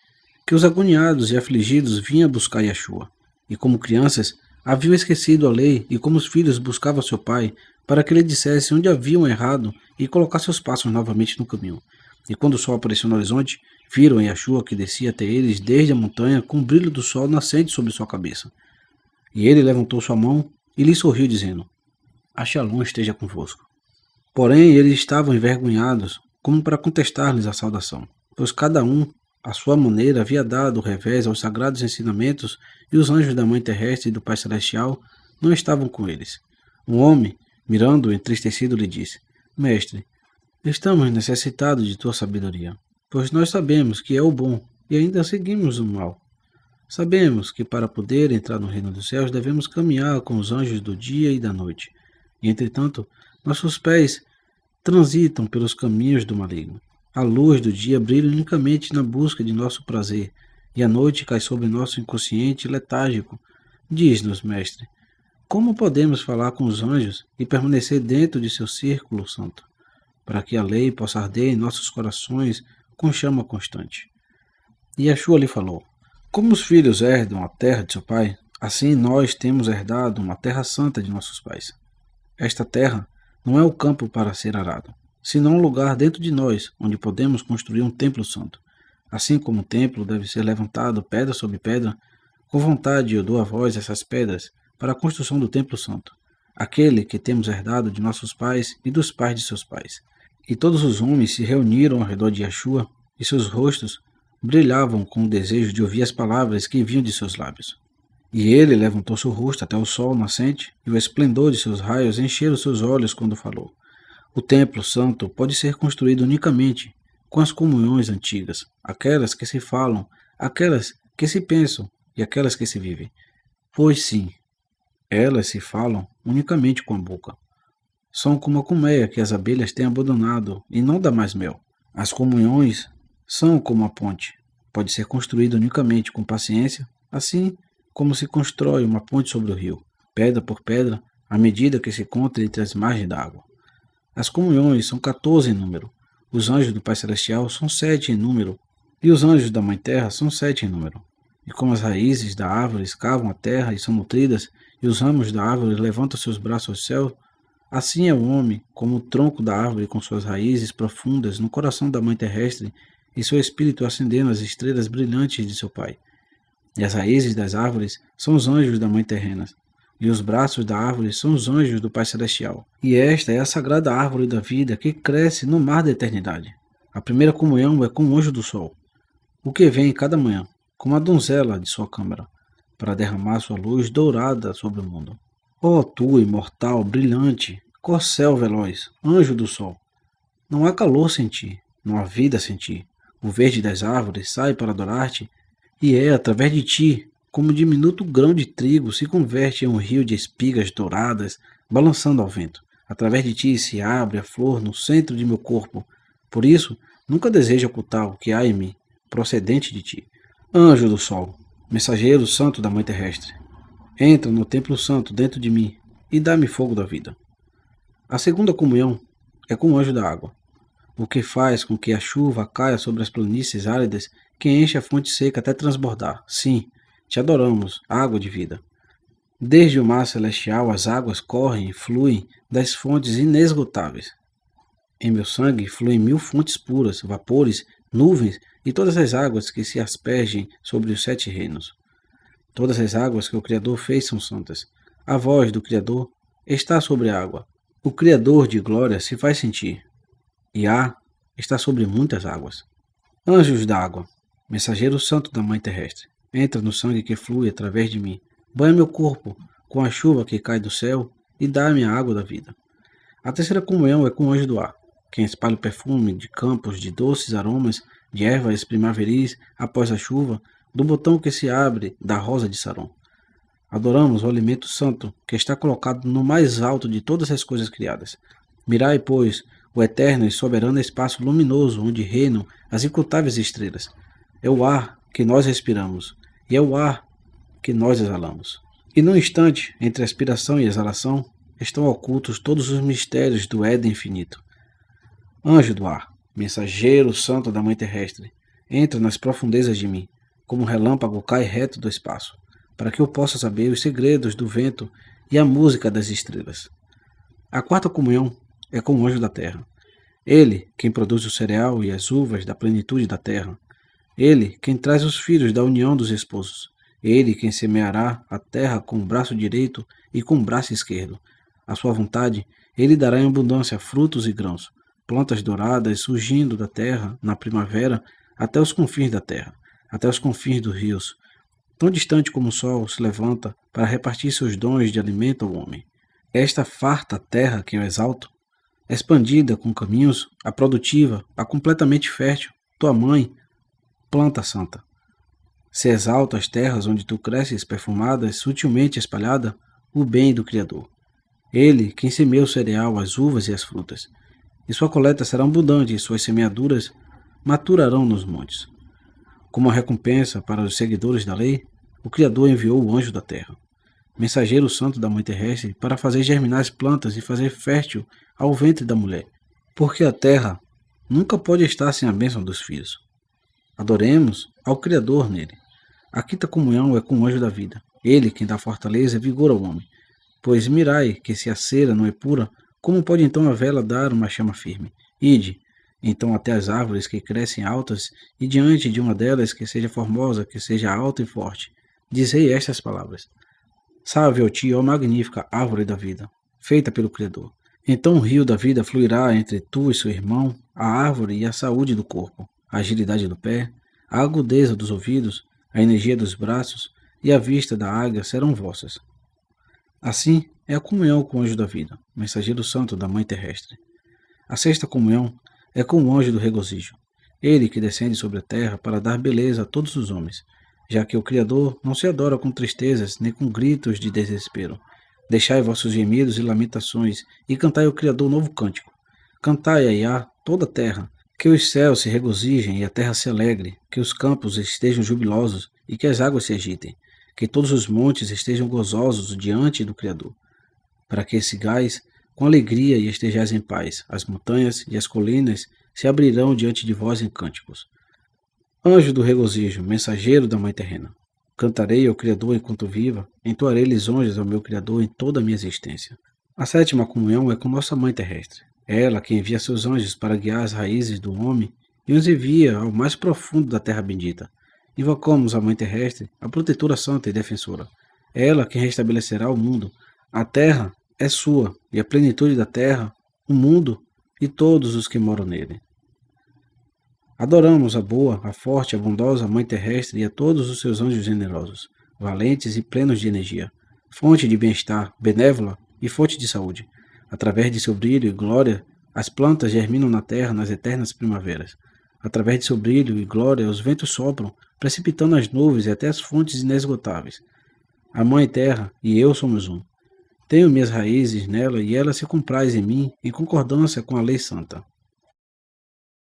que os agoniados e afligidos vinham buscar Yeshua. E como crianças, haviam esquecido a lei, e como os filhos buscavam seu pai, para que lhe dissesse onde haviam errado e colocasse seus passos novamente no caminho. E quando o sol apareceu no horizonte, viram Yeshua que descia até eles desde a montanha com o brilho do sol nascente sobre sua cabeça. E ele levantou sua mão e lhe sorriu, dizendo: A Shalom esteja convosco. Porém, eles estavam envergonhados, como para contestar-lhes a saudação, pois cada um, à sua maneira, havia dado revés aos sagrados ensinamentos, e os anjos da Mãe Terrestre e do Pai Celestial não estavam com eles. Um homem, mirando-o entristecido, lhe disse: Mestre, estamos necessitados de tua sabedoria, pois nós sabemos que é o bom e ainda seguimos o mal. Sabemos que para poder entrar no reino dos céus devemos caminhar com os anjos do dia e da noite. E, entretanto, nossos pés transitam pelos caminhos do maligno. A luz do dia brilha unicamente na busca de nosso prazer, e a noite cai sobre nosso inconsciente letárgico. Diz-nos, mestre, como podemos falar com os anjos e permanecer dentro de seu círculo santo, para que a lei possa arder em nossos corações com chama constante? E Yeshua lhe falou: Como os filhos herdam a terra de seu pai, assim nós temos herdado uma terra santa de nossos pais. Esta terra não é o campo para ser arado, senão um lugar dentro de nós, onde podemos construir um templo santo. Assim como o templo deve ser levantado pedra sobre pedra, com vontade eu dou a vós essas pedras para a construção do templo santo, aquele que temos herdado de nossos pais e dos pais de seus pais. E todos os homens se reuniram ao redor de Yeshua, e seus rostos brilhavam com o desejo de ouvir as palavras que vinham de seus lábios. E ele levantou seu rosto até o sol nascente, e o esplendor de seus raios encheram seus olhos quando falou. O templo santo pode ser construído unicamente com as comunhões antigas, aquelas que se falam, aquelas que se pensam e aquelas que se vivem. Pois sim, elas se falam unicamente com a boca. São como a colmeia que as abelhas têm abandonado e não dá mais mel. As comunhões são como a ponte. Pode ser construída unicamente com paciência, assim como se constrói uma ponte sobre o rio, pedra por pedra, à medida que se encontra entre as margens da água. As comunhões são 14 em número. Os anjos do Pai Celestial são 7 em número, e os anjos da Mãe Terra são 7 em número. E como as raízes da árvore escavam a terra e são nutridas, e os ramos da árvore levantam seus braços ao céu, assim é o homem, como o tronco da árvore com suas raízes profundas no coração da Mãe Terrestre, e seu espírito acendendo as estrelas brilhantes de seu Pai. E as raízes das árvores são os anjos da Mãe Terrena, e os braços da árvore são os anjos do Pai Celestial. E esta é a sagrada árvore da vida que cresce no mar da eternidade. A primeira comunhão é com o anjo do sol, o que vem cada manhã, como a donzela de sua câmara, para derramar sua luz dourada sobre o mundo. Ó tu, imortal, brilhante, corcel veloz, anjo do sol, não há calor sem ti, não há vida sem ti. O verde das árvores sai para adorar-te, e é através de ti, como um diminuto grão de trigo se converte em um rio de espigas douradas, balançando ao vento. Através de ti se abre a flor no centro de meu corpo. Por isso, nunca desejo ocultar o que há em mim, procedente de ti. Anjo do sol, mensageiro santo da Mãe Terrestre, entra no templo santo dentro de mim e dá-me fogo da vida. A segunda comunhão é com o anjo da água, o que faz com que a chuva caia sobre as planícies áridas que enche a fonte seca até transbordar. Sim, te adoramos, água de vida. Desde o mar celestial as águas correm e fluem das fontes inesgotáveis. Em meu sangue fluem 1000 fontes puras, vapores, nuvens e todas as águas que se aspergem sobre os 7 reinos. Todas as águas que o Criador fez são santas. A voz do Criador está sobre a água. O Criador de glória se faz sentir. Yah está sobre muitas águas. Anjos da água, mensageiro santo da Mãe Terrestre, entra no sangue que flui através de mim, banha meu corpo com a chuva que cai do céu e dá-me a água da vida. A terceira comunhão é com o anjo do ar, quem espalha o perfume de campos de doces aromas, de ervas primaveris após a chuva, do botão que se abre da rosa de Saron. Adoramos o alimento santo que está colocado no mais alto de todas as coisas criadas. Mirai, pois, o eterno e soberano espaço luminoso onde reinam as incontáveis estrelas. É o ar que nós respiramos, e é o ar que nós exalamos. E num instante, entre aspiração e exalação, estão ocultos todos os mistérios do Éden infinito. Anjo do ar, mensageiro santo da Mãe Terrestre, entra nas profundezas de mim, como um relâmpago cai reto do espaço, para que eu possa saber os segredos do vento e a música das estrelas. A quarta comunhão é com o anjo da terra. Ele, quem produz o cereal e as uvas da plenitude da terra. Ele, quem traz os filhos da união dos esposos. Ele, quem semeará a terra com o braço direito e com o braço esquerdo. À sua vontade, ele dará em abundância frutos e grãos, plantas douradas surgindo da terra na primavera até os confins da terra, até os confins dos rios. Tão distante como o sol se levanta para repartir seus dons de alimento ao homem. Esta farta terra que eu exalto, expandida com caminhos, a produtiva, a completamente fértil, tua mãe, planta santa. Se exalta as terras onde tu cresces perfumadas, sutilmente espalhada, o bem do Criador. Ele, quem semeia o cereal, as uvas e as frutas. E sua coleta será abundante, e suas semeaduras maturarão nos montes. Como a recompensa para os seguidores da lei, o Criador enviou o anjo da terra, mensageiro santo da Mãe Terrestre, para fazer germinar as plantas e fazer fértil ao ventre da mulher, porque a terra nunca pode estar sem a bênção dos filhos. Adoremos ao Criador nele. A quinta comunhão é com o anjo da vida. Ele quem dá fortaleza e vigor ao homem. Pois mirai que se a cera não é pura, como pode então a vela dar uma chama firme? Ide, então, até as árvores que crescem altas, e diante de uma delas que seja formosa, que seja alta e forte. Dizei estas palavras: Salve, ó ti, ó magnífica árvore da vida, feita pelo Criador. Então o rio da vida fluirá entre tu e seu irmão, a árvore e a saúde do corpo, a agilidade do pé, a agudeza dos ouvidos, a energia dos braços e a vista da águia serão vossas. Assim é a comunhão com o anjo da vida, mensageiro santo da Mãe Terrestre. A sexta comunhão é com o anjo do regozijo, ele que descende sobre a terra para dar beleza a todos os homens, já que o Criador não se adora com tristezas nem com gritos de desespero. Deixai vossos gemidos e lamentações, e cantai ao Criador um novo cântico. Cantai a Iá toda a terra, que os céus se regozijem e a terra se alegre, que os campos estejam jubilosos e que as águas se agitem, que todos os montes estejam gozosos diante do Criador, para que sigais com alegria e estejais em paz. As montanhas e as colinas se abrirão diante de vós em cânticos. Anjo do regozijo, mensageiro da Mãe Terrena, cantarei ao Criador enquanto viva, entoarei lisonjas ao meu Criador em toda a minha existência. A sétima comunhão é com nossa Mãe Terrestre. É ela que envia seus anjos para guiar as raízes do homem e os envia ao mais profundo da terra bendita. Invocamos a Mãe Terrestre, a protetora santa e defensora. É ela quem restabelecerá o mundo. A terra é sua, e a plenitude da terra, o mundo e todos os que moram nele. Adoramos a boa, a forte, a bondosa Mãe Terrestre e a todos os seus anjos generosos, valentes e plenos de energia, fonte de bem-estar, benévola e fonte de saúde. Através de seu brilho e glória, as plantas germinam na terra nas eternas primaveras. Através de seu brilho e glória, os ventos sopram, precipitando as nuvens e até as fontes inesgotáveis. A Mãe Terra e eu somos um. Tenho minhas raízes nela e ela se compraz em mim em concordância com a lei santa.